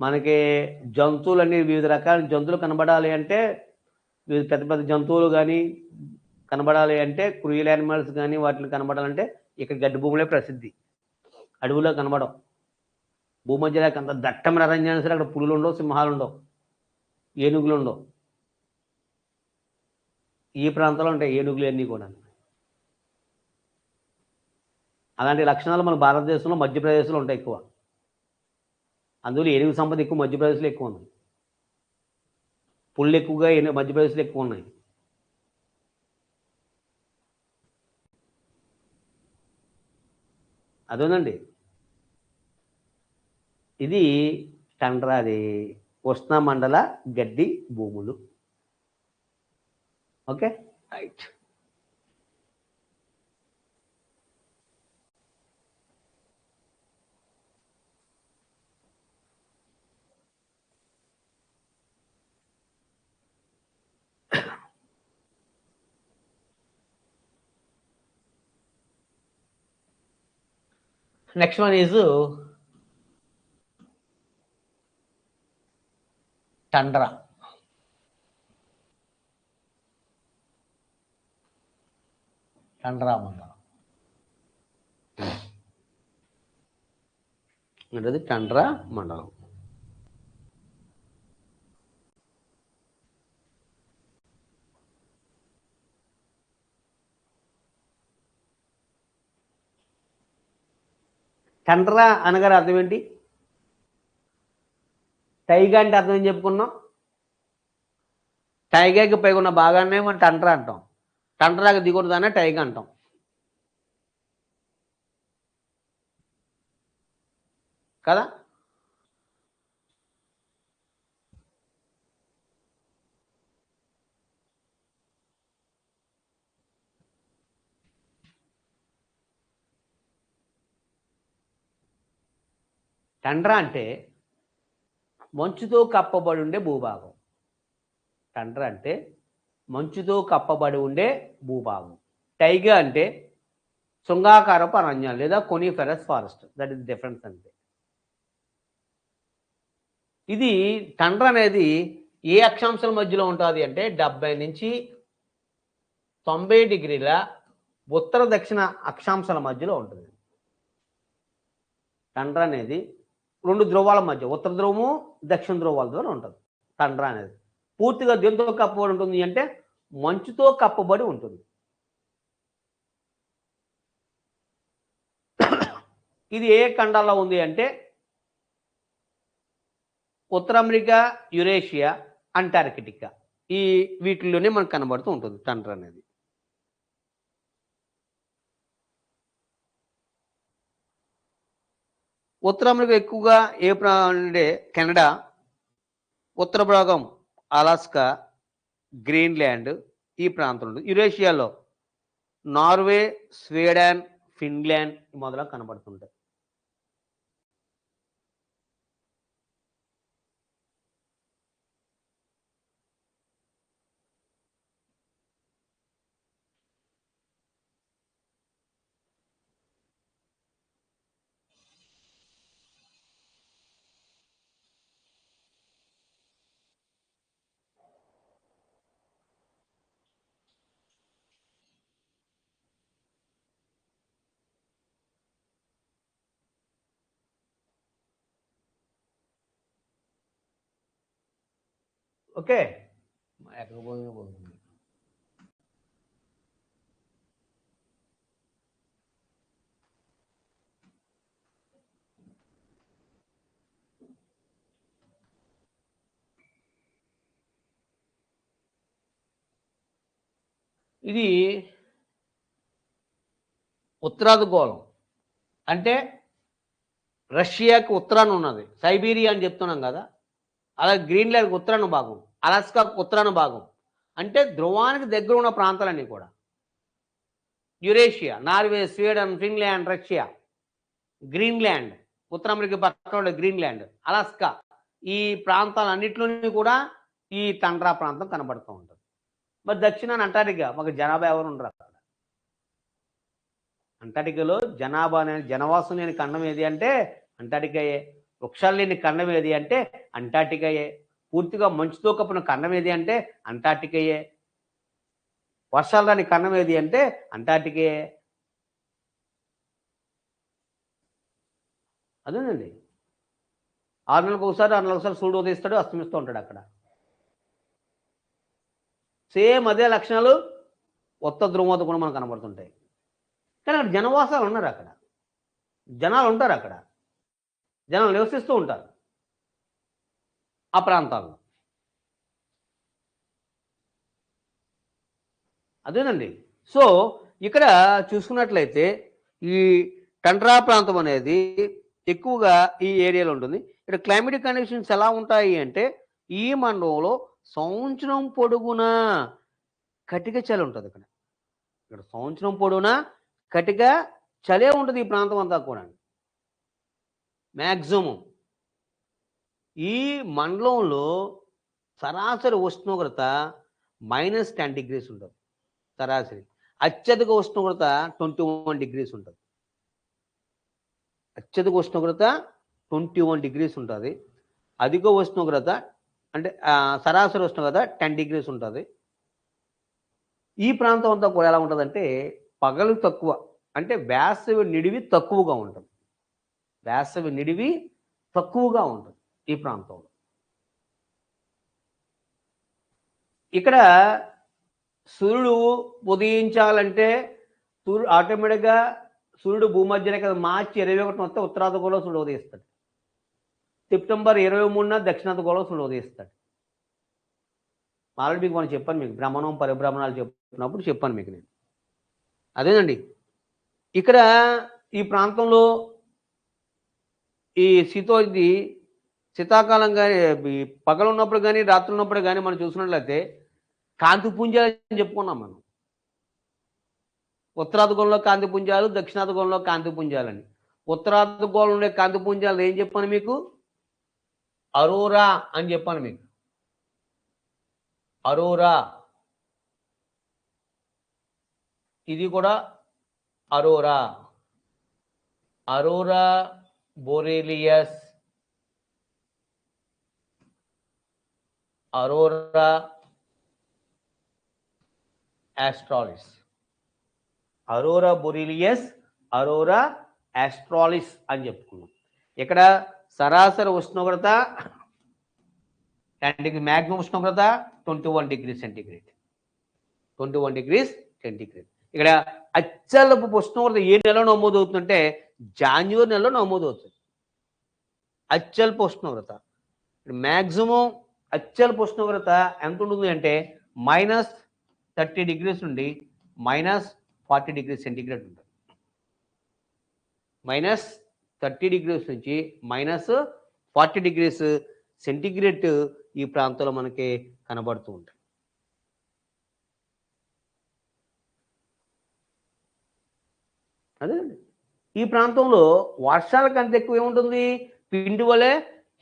మనకి జంతువులన్నీ వివిధ రకాల జంతువులు కనబడాలి అంటే పెద్ద పెద్ద జంతువులు కానీ కనబడాలి అంటే క్రూయల్ యానిమల్స్ కానీ వాటిని కనబడాలంటే ఇక్కడ గడ్డి భూములే ప్రసిద్ధి. అడవులో కనబడం. భూమధ్య అంత దట్టమైన అరణ్యాన్ని సరే అక్కడ పులులు ఉండవు, సింహాలు ఉండవు, ఏనుగులు ఉండవు. ఈ ప్రాంతంలో ఉంటాయి ఏనుగులు అన్నీ కూడా. అలాంటి లక్షణాలు మన భారతదేశంలో మధ్యప్రదేశ్లో ఉంటాయి ఎక్కువ. అందులో ఏనుగు సంపద ఎక్కువ మధ్యప్రదేశ్లో ఎక్కువ ఉంది. పుళ్ళు ఎక్కువగా మధ్యప్రదేశ్లో ఎక్కువ ఉన్నాయి. అదేనండి, ఇది టండ్రాది ఉష్ణమండల గడ్డి భూములు. Okay, right. Next one is tundra. Tundra మండలం. అంటే టండ్రా మండలం. టండ్రా అనగా అర్థం ఏంటి? టైగా అంటే అర్థం ఏం చెప్పుకున్నాం? టైగాకి పైగా ఉన్న భాగాన్నే మనం టండ్రా అంటాం. టండ్రాకి దిగుడుదానే టైగా అంటాం. కదా? టండ్రా అంటే మంచుతో కప్పబడి ఉండే భూభాగం. టండ్రా అంటే మంచుతో కప్పబడి ఉండే భూభాగం. టైగా అంటే శృంగాకారపు అరణ్యం లేదా కొనిఫెరస్ ఫారెస్ట్. దట్ ఈస్ డిఫరెన్స్ అంతే. ఇది టండ్రా అనేది ఏ అక్షాంశాల మధ్యలో ఉంటుంది అంటే 70 నుంచి 90 డిగ్రీల ఉత్తర దక్షిణ అక్షాంశాల మధ్యలో ఉంటుంది. టండ్రా అనేది 2 ధ్రువాల మధ్య, ఉత్తర ధ్రువము దక్షిణ ధ్రువాల ద్వారా ఉంటుంది టండ్రా అనేది. పూర్తిగా దేంతో కప్పబడి ఉంటుంది అంటే మంచుతో కప్పబడి ఉంటుంది. ఇది ఏ ఖండాల్లో ఉంది అంటే ఉత్తర అమెరికా, యురేషియా, అంటార్కిటికా, ఈ వీటిల్లోనే మనకు కనబడుతూ ఉంటుంది టండ్రా అనేది. ఉత్తర అమెరికా ఎక్కువగా అంటే కెనడా, ఉత్తర భాగం అలాస్కా, గ్రీన్లాండ్ ఈ ప్రాంతం ఉంటుంది. యురేషియాలో నార్వే, స్వీడన్, ఫిన్లాండ్ మొదలగు కనబడుతుంటాయి. ఓకే, ఎక్కడ పోతుంది. ఇది ఉత్తరార్ధగోళం అంటే రష్యాకి ఉత్తరాన ఉన్నది, సైబీరియా అని చెప్తున్నాం కదా. అలాగే గ్రీన్లాండ్కి ఉత్తరాన భాగం, అలాస్కాకు ఉత్తరాన భాగం, అంటే ధ్రువానికి దగ్గర ఉన్న ప్రాంతాలన్నీ కూడా. Eurasia, Norway, Sweden, Finland, Russia, Greenland, ఉత్తర అమెరికా పక్కన ఉండే గ్రీన్లాండ్, అలాస్కా, ఈ ప్రాంతాలన్నింటిలోని కూడా ఈ టండ్రా ప్రాంతం కనబడుతూ ఉంటుంది. మరి దక్షిణాన అంటార్కిటికా, మాకు జనాభా ఎవరు ఉండరు అక్కడ. అంటార్కిటికాలో జనాభా అనేది జనవాసం లేని ఖండం ఏది అంటే అంటార్కిటికాయే. వృక్షాలు లేని ఖండం ఏది అంటే అంటార్కిటికాయే. పూర్తిగా మంచుతో కప్పిన ఖండం ఏది అంటే అంటార్కిటికాయే. వర్షాలు రాని ఖండం ఏది అంటే అంటార్కిటికాయే. అదేనండి, 6 నెలలకు ఒకసారి 6 నెలలకు ఒకసారి సూర్యుడు ఉదయిస్తాడు, అస్తమిస్తూ ఉంటాడు అక్కడ. సేమ్ అదే లక్షణాలు ఉత్తర ధ్రువం వద్ద కూడా మనకు కనబడుతుంటాయి. కానీ అక్కడ జనవాసాలు ఉన్నారు, అక్కడ జనాలు ఉంటారు, అక్కడ జనాలు నివసిస్తూ ఉంటారు ఆ ప్రాంతాల్లో. అదేనండి. సో ఇక్కడ చూసుకున్నట్లయితే ఈ టండ్రా ప్రాంతం అనేది ఎక్కువగా ఈ ఏరియాలో ఉంటుంది. ఇక్కడ క్లైమేటిక్ కండిషన్స్ ఎలా ఉంటాయి అంటే ఈ మండలంలో సంవత్సరం పొడుగునా కటిక చలి ఉంటుంది. ఇక్కడ సంవత్సరం పొడవునా కటిక చలే ఉంటుంది ఈ ప్రాంతం అంతా కూడా. మ్యాక్సిమం ఈ మండలంలో సరాసరి ఉష్ణోగ్రత -10 డిగ్రీస్ ఉంటుంది సరాసరి. అత్యధిక ఉష్ణోగ్రత 21 డిగ్రీస్ ఉంటుంది. అత్యధిక ఉష్ణోగ్రత 21 డిగ్రీస్ ఉంటుంది. అధిక ఉష్ణోగ్రత అంటే సరాసరి ఉష్ణోగ్రత 10 డిగ్రీస్ ఉంటుంది. ఈ ప్రాంతం అంతా కూడా ఎలా ఉంటుందంటే పగలు తక్కువ, అంటే వేసవి నిడివి తక్కువగా ఉంటుంది. వేసవి నిడివి తక్కువగా ఉంటుంది ఈ ప్రాంతంలో. ఇక్కడ సూర్యుడు ఉదయించాలంటే ఆటోమేటిక్గా సూర్యుడు భూమధ్యరేఖ మార్చి 21 వస్తే ఉత్తరార్ధగోళంలో సూర్యుడు ఉదయిస్తాడు. సెప్టెంబర్ 23న దక్షిణార్ధగోళంలో ఉదయిస్తాడు. ఆల్రెడీ మీకు మనం చెప్పాను, మీకు భ్రమణం పరిభ్రమణాలు చెప్పినప్పుడు చెప్పాను మీకు నేను. అదేనండి, ఇక్కడ ఈ ప్రాంతంలో ఈ శీతాకాలం కానీ పగలు ఉన్నప్పుడు కానీ రాత్రి ఉన్నప్పుడు కానీ మనం చూసినట్లయితే కాంతిపుంజాలు అని చెప్పుకున్నాం మనం. ఉత్తరార్ధగోళంలో కాంతిపుంజాలు, దక్షిణార్ధగోళంలో కాంతిపుంజాలని. ఉత్తరార్ధగోళంలో ఉండే కాంతిపుంజాలు ఏం చెప్పాను మీకు? అరోరా అని చెప్పాను మీకు. అరోరా, ఇది కూడా అరోరా. అరోరా బోరేలియస్, అరోరా ఆస్ట్రాలిస్. అరోరా బొరీలియస్, అరోరా ఆస్ట్రాలిస్ అని చెప్పుకున్నాం. ఇక్కడ సరాసరి ఉష్ణోగ్రత అండ్ మ్యాక్సిమం ఉష్ణోగ్రత 21 degrees సెంటీగ్రేడ్. 21 degrees centigrade. ఇక్కడ అత్యల్ప ఉష్ణోగ్రత ఏ నెలలో నమోదవుతుందంటే జాన్యువరి నెలలో నమోదవుతుంది అత్యల్ప ఉష్ణోగ్రత. మ్యాక్సిమం అత్యల్ప ఉష్ణోగ్రత ఎంత ఉంటుంది అంటే -30 degrees నుండి -40 degrees సెంటీగ్రేడ్ ఉంటుంది. -30 degrees నుంచి -40 degrees సెంటీగ్రేడ్ ఈ ప్రాంతంలో మనకి కనబడుతూ ఉంటాయి. అదే ఈ ప్రాంతంలో వర్షాల కంటే ఎక్కువ ఏముంటుంది? పిండి వలె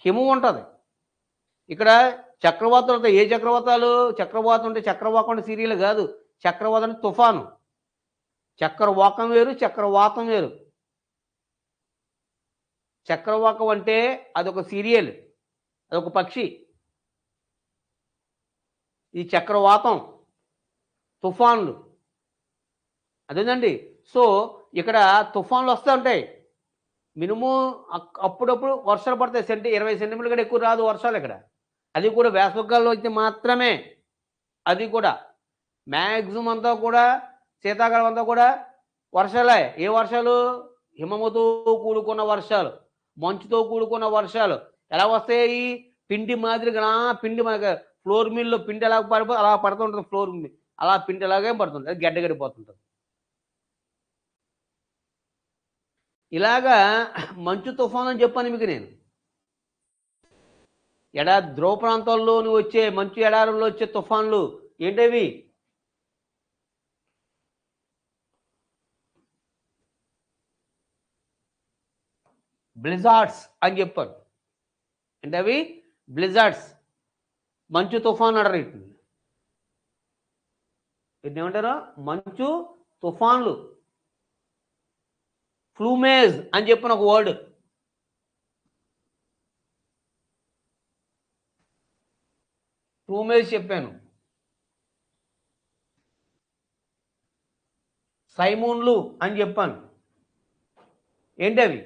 హిమం ఉంటుంది. ఇక్కడ చక్రవాతాలు, ఏ చక్రవాతాలు? చక్రవాతం అంటే చక్రవాకం అంటే సీరియల్ కాదు. చక్రవాతం అంటే తుఫాను. చక్రవాకం వేరు, చక్రవాతం వేరు. చక్రవాకం అంటే అదొక సీరియల్, అదొక పక్షి. ఈ చక్రవాతం తుఫాన్లు అదేనండి. సో ఇక్కడ తుఫాన్లు వస్తూ ఉంటాయి. మినిమం అప్పుడప్పుడు వర్షాలు పడతాయి. 20 సెంటీమీటర్లు కూడా ఎక్కువ రాదు వర్షాలు ఇక్కడ. అది కూడా వేసవికాలంలో అయితే మాత్రమే. అది కూడా మ్యాక్సిమం అంతా కూడా శీతాకాలం అంతా కూడా వర్షాలే. ఏ వర్షాలు? హిమముతో కూడుకున్న వర్షాలు, మంచుతో కూడుకున్న వర్షాలు. ఎలా వస్తాయి? పిండి మాదిరిగా పిండి ఫ్లోర్ మిల్లో పిండి ఎలా అలా పడుతుంటుంది. ఫ్లోర్ మిల్ అలా పిండి ఎలాగే పడుతుంది, అది గడ్డగడిపోతుంటుంది. ఇలాగా మంచు తుఫాను అని చెప్పాను మీకు నేను. ధ్రువ ప్రాంతాల్లో వచ్చే మంచు ఎడారుల్లో వచ్చే తుఫాన్లు ఏంటవి? బ్లిజార్డ్స్ అని చెప్పారు. అంటే అవి బ్లిజార్డ్స్, మంచు తుఫాన్ అంటారు. వీటిని ఏమంటారు? మంచు తుఫాన్లు. ఫ్లూమేజ్ అని చెప్పిన ఒక వర్డ్. ఫ్లూమేజ్ చెప్పాను. సైమూన్లు అని చెప్పాను. ఏంటి అవి?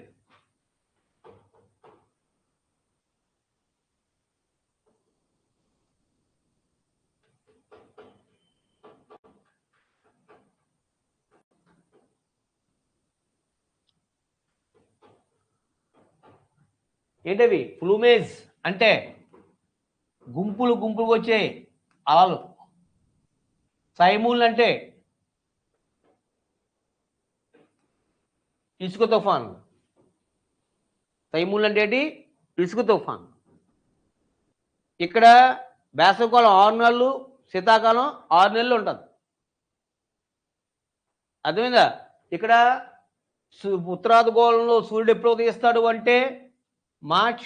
ఏంటవి? ఫ్లూమేజ్ అంటే గుంపులు గుంపులు వచ్చే అలలు. సైమూన్లు అంటే ఇసుక తుఫాను. సైమూన్లు అంటే ఏంటి? ఇసుక తుఫాను. ఇక్కడ వేసవికాలం 6 నెలలు, శీతాకాలం 6 నెలలు ఉంటుంది. అర్థమైందా? ఇక్కడ ఉత్తరార్ధగోళంలో సూర్యుడు ఎప్పుడు ఉదయిస్తాడు అంటే మార్చ్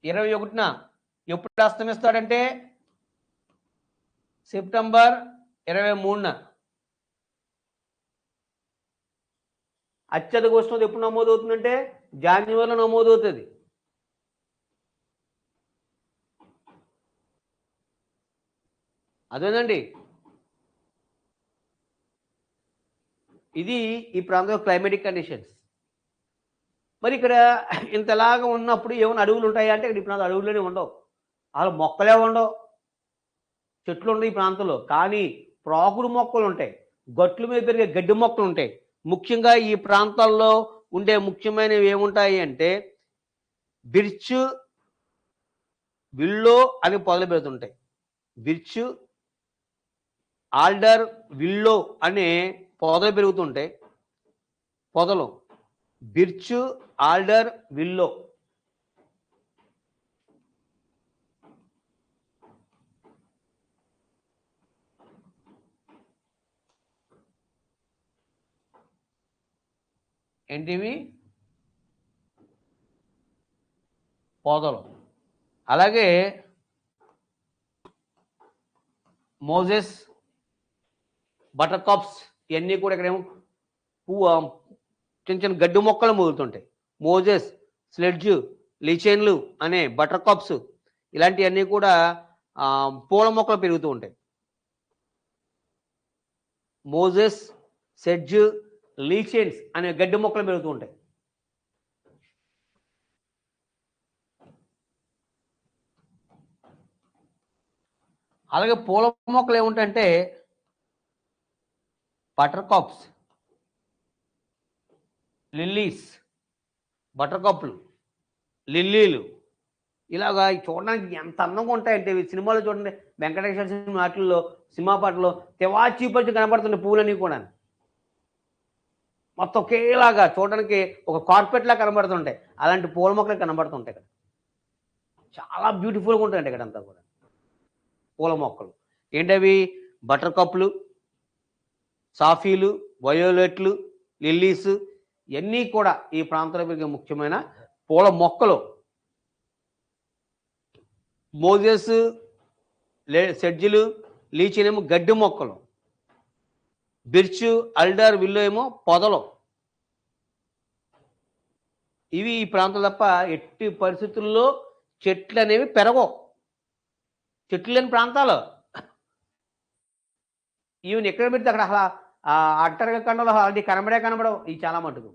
21న. ఎప్పుడు అస్తమిస్తాడంటే సెప్టెంబర్ 23న. అత్యధిక ఉష్ణోగ్రత ఎప్పుడు నమోదవుతుందంటే జాన్యువరిలో నమోదవుతుంది. అదేనండి, ఇది ఈ ప్రాంతంలో క్లైమేటిక్ కండిషన్స్. మరి ఇక్కడ ఇంతలాగా ఉన్నప్పుడు ఏమైనా అడవులు ఉంటాయా అంటే ఇక్కడ ఈ ప్రాంతం అడవుల్లోనే ఉండవు. అసలు మొక్కలే ఉండవు, చెట్లు ఉండవు ఈ ప్రాంతంలో. కానీ ప్రాకుడు మొక్కలు ఉంటాయి, గట్లు మీద పెరిగే గడ్డి మొక్కలు ఉంటాయి. ముఖ్యంగా ఈ ప్రాంతాల్లో ఉండే ముఖ్యమైనవి ఏముంటాయి అంటే బిర్చ్, విల్లో అని పొదలు పెడుతుంటాయి. బిర్చ్, ఆల్డర్, విల్లో అనే పొదలు పెరుగుతుంటాయి. పొదలు బిర్చ్, ఆల్డర్, విల్లో. ఏంటివి? పొదలు. అలాగే మోజెస్, బటర్కప్స్ ఇవన్నీ కూడా ఇక్కడేమో చిన్న చిన్న గడ్డి మొక్కలు మొగులుతుంటాయి. మోజెస్, స్లెడ్జ్, లిచెన్లు అనే బటర్కప్స్ ఇలాంటివన్నీ కూడా పూల మొక్కలు పెరుగుతూ ఉంటాయి. మోజెస్, సెడ్జ్, లీచెన్స్ అనే గడ్డి మొక్కలు పెరుగుతూ ఉంటాయి. అలాగే పూల మొక్కలు ఏముంటాయంటే బటర్కప్స్, లిల్లీస్, బటర్కప్లు, లిల్లీలు ఇలాగా చూడడానికి ఎంత అందంగా ఉంటాయంటే సినిమాలో చూడండి, వెంకటేశ్వర సినిమా వాటిల్లో సినిమా పాటల్లో తెవాచి పచ్చి కనబడుతుండే పూలన్నీ కూడా మొత్తం ఒకేలాగా చూడడానికి ఒక కార్పెట్ లా కనబడుతుంటాయి. అలాంటి పూల మొక్కలు కనబడుతుంటాయి ఇక్కడ. చాలా బ్యూటిఫుల్గా ఉంటాయండి ఇక్కడంతా కూడా పూల మొక్కలు. ఏంటవి? బటర్కప్లు, సాఫీలు, వయోలెట్లు, లిల్లీస్ ఇవన్నీ కూడా ఈ ప్రాంతంలో పెరిగే ముఖ్యమైన పూల మొక్కలు. మోజెస్, సెడ్జిలు, లీచినేమో గడ్డి మొక్కలు. బిర్చు, అల్డర్, విల్లో ఏమో పొదలు. ఇవి ఈ ప్రాంతం తప్ప ఎట్టి పరిస్థితుల్లో చెట్లు అనేవి పెరగవు. చెట్లు లేని ప్రాంతాలు ఈవెన్ ఎక్కడ పెడితే అక్కడ అసలు అంటర్గ ఖండంలో అది కనబడవు ఈ చాలా మటుకు.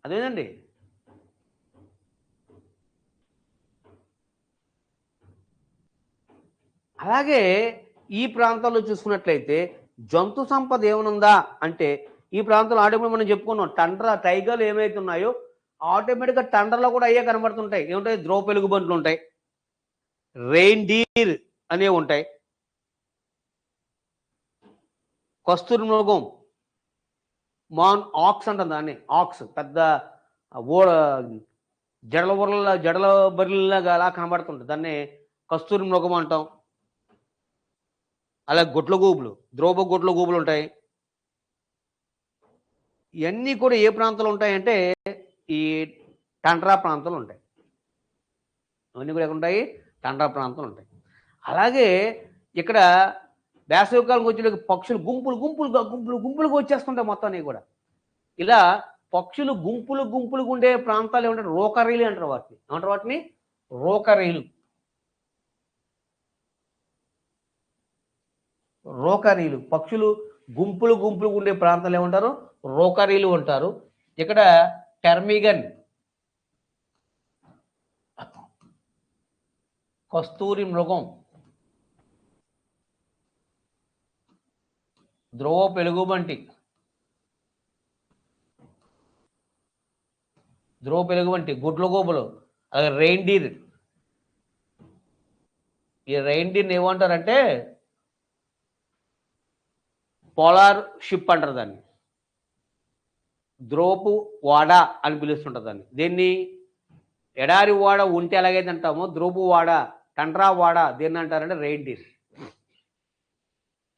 అదేనండి. అలాగే ఈ ప్రాంతాల్లో చూసుకున్నట్లయితే జంతు సంపద ఏమనుందా అంటే ఈ ప్రాంతంలో ఆటోమేటిక్ మనం చెప్పుకున్నాం టండ్రా టైగర్లు ఏమైతే ఉన్నాయో ఆటోమేటిక్గా టండ్రలో కూడా అయ్యే కనబడుతుంటాయి. ఏముంటాయి? ద్రోపెలుగుబంట్లు ఉంటాయి, రెయిన్డీర్ అనేవి ఉంటాయి, కస్తూరి మృగం, మాన్ ఆక్స్ అంటాం దాన్ని. ఆక్స్ పెద్ద జడల బర్రెలాగా అలా కనబడుతుంటుంది, దాన్ని కస్తూరి మృగం అంటాం. అలా గొడ్ల గూబులు, ద్రోప గొడ్ల గూబులు ఉంటాయి. ఇవన్నీ కూడా ఏ ప్రాంతంలో ఉంటాయంటే ఈ టండ్రా ప్రాంతంలో ఉంటాయి. అవన్నీ కూడా ఎక్కడ ఉంటాయి? టండ్రా ప్రాంతంలో ఉంటాయి. అలాగే ఇక్కడ వేసవికాలం వచ్చే పక్షులు గుంపులుగా వచ్చేస్తుంటాయి మొత్తం అన్నీ కూడా. ఇలా పక్షులు గుంపులుగా ఉండే ప్రాంతాలు ఏమంటారు? రోకరీలు అంటారు వాటిని. ఏమంటారు వాటిని? రోకరీలు. రోకరీలు పక్షులు గుంపులుగా ఉండే ప్రాంతాలు ఏమంటారు? రోకరీలు అంటారు. ఇక్కడ టెర్మిగన్, కస్తూరి మృగం, ధ్రువ పెలుగుబంటి, గుడ్ల గోబులు, అలాగే రెయిన్డీర్. ఈ రెయిన్డీర్ని ఏమంటారంటే పోలార్ షిప్ అంటారు దాన్ని. ద్రోపు వాడ అని పిలుస్తుంటారు దాన్ని. దీన్ని ఎడారి వాడ ఉంటే ఎలాగైతే అంటామో ద్రోపు వాడ, టండ్రా వాడ దేన్ని అంటారంటే రెయిన్డీర్,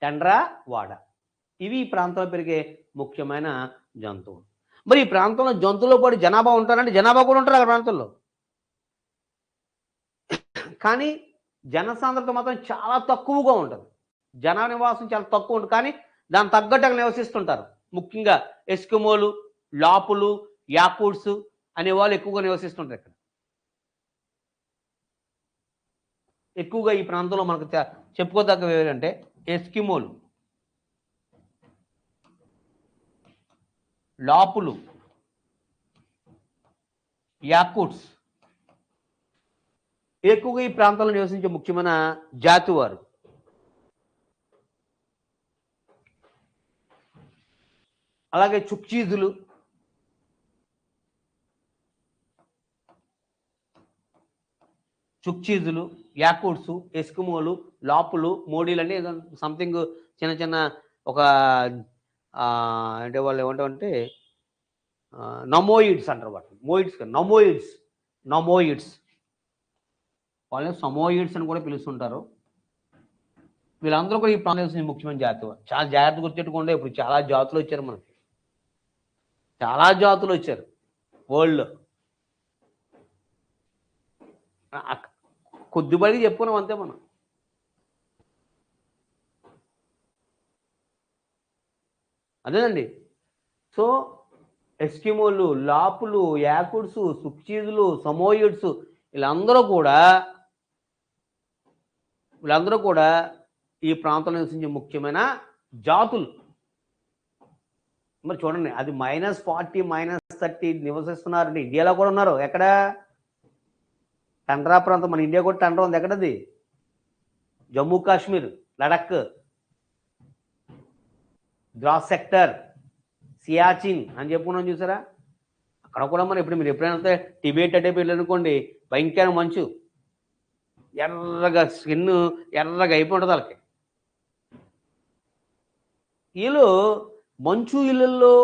టండ్రా వాడ. ఇవి ఈ ప్రాంతంలో పెరిగే ముఖ్యమైన జంతువులు. మరి ఈ ప్రాంతంలో జంతువులతో పాటు జనాభా ఉంటారంటే జనాభా కూడా ఉంటారు ఆ ప్రాంతంలో. కానీ జనసాంద్రత మాత్రం చాలా తక్కువగా ఉంటుంది. జన నివాసం చాలా తక్కువ ఉంటుంది. కానీ దాని తగ్గట్టు అక్కడ నివసిస్తుంటారు. ముఖ్యంగా ఎస్కిమోలు, లాపులు, యాకూట్స్ అనే వాళ్ళు ఎక్కువగా నివసిస్తుంటారు ఇక్కడ. ఎక్కువగా ఈ ప్రాంతంలో మనకు చెప్పుకోదగ్గవి ఏంటంటే ఎస్కిమోలు, లాపులు, యాకూట్స్ ఎక్కువగా ఈ ప్రాంతంలో నివసించే ముఖ్యమైన జాతి వారు. అలాగే చుక్చీజులు, యాకూట్స్, ఎస్కిమోలు, లాపులు, మోడీలు అని సంథింగ్ చిన్న చిన్న ఒక అంటే వాళ్ళు ఏమంటారంటే నమోయిడ్స్ అంటారు వాటిని. మోయిడ్స్ నమోయిడ్స్ వాళ్ళని సమోయిడ్స్ అని కూడా పిలుస్తుంటారు. వీళ్ళందరూ కూడా ఈ ప్రాంతం ముఖ్యమైన జాతి. చాలా జాగ్రత్తగా గుర్తెట్టుకుంటే ఇప్పుడు చాలా జాతులు వచ్చారు మనకి, చాలా జాతులు వచ్చారు వరల్డ్లో. కొద్దిపడికి చెప్పుకున్నాం అంతే మనం. అదేనండి. సో ఎస్కిమోలు, లాపులు, యాకుడ్స్, సుక్చీజులు, సమోయిడ్స్ వీళ్ళందరూ కూడా ఈ ప్రాంతంలో నివసించే ముఖ్యమైన జాతులు. మరి చూడండి, అది -40 -30 నివసిస్తున్నారండి. ఇండియాలో కూడా ఉన్నారు. ఎక్కడ? టండ్రా ప్రాంతం. మన ఇండియా కూడా టండ్రా ఉంది. ఎక్కడది? జమ్మూ కాశ్మీర్, లడక్, ద్రాస్ సెక్టర్, సియాచిన్ అని చెప్పుకున్నాం చూసారా. అక్కడ కూడా మనం ఇప్పుడు మీరు ఎప్పుడైనా వెళ్తే టిబెట్ అంటే వెళ్ళనుకోండి, భయంకర మంచు, ఎర్రగా స్కిన్ ఎర్రగా అయిపోయి ఉంటుంది వాళ్ళకి. వీళ్ళు మంచు ఇళ్ళల్లో,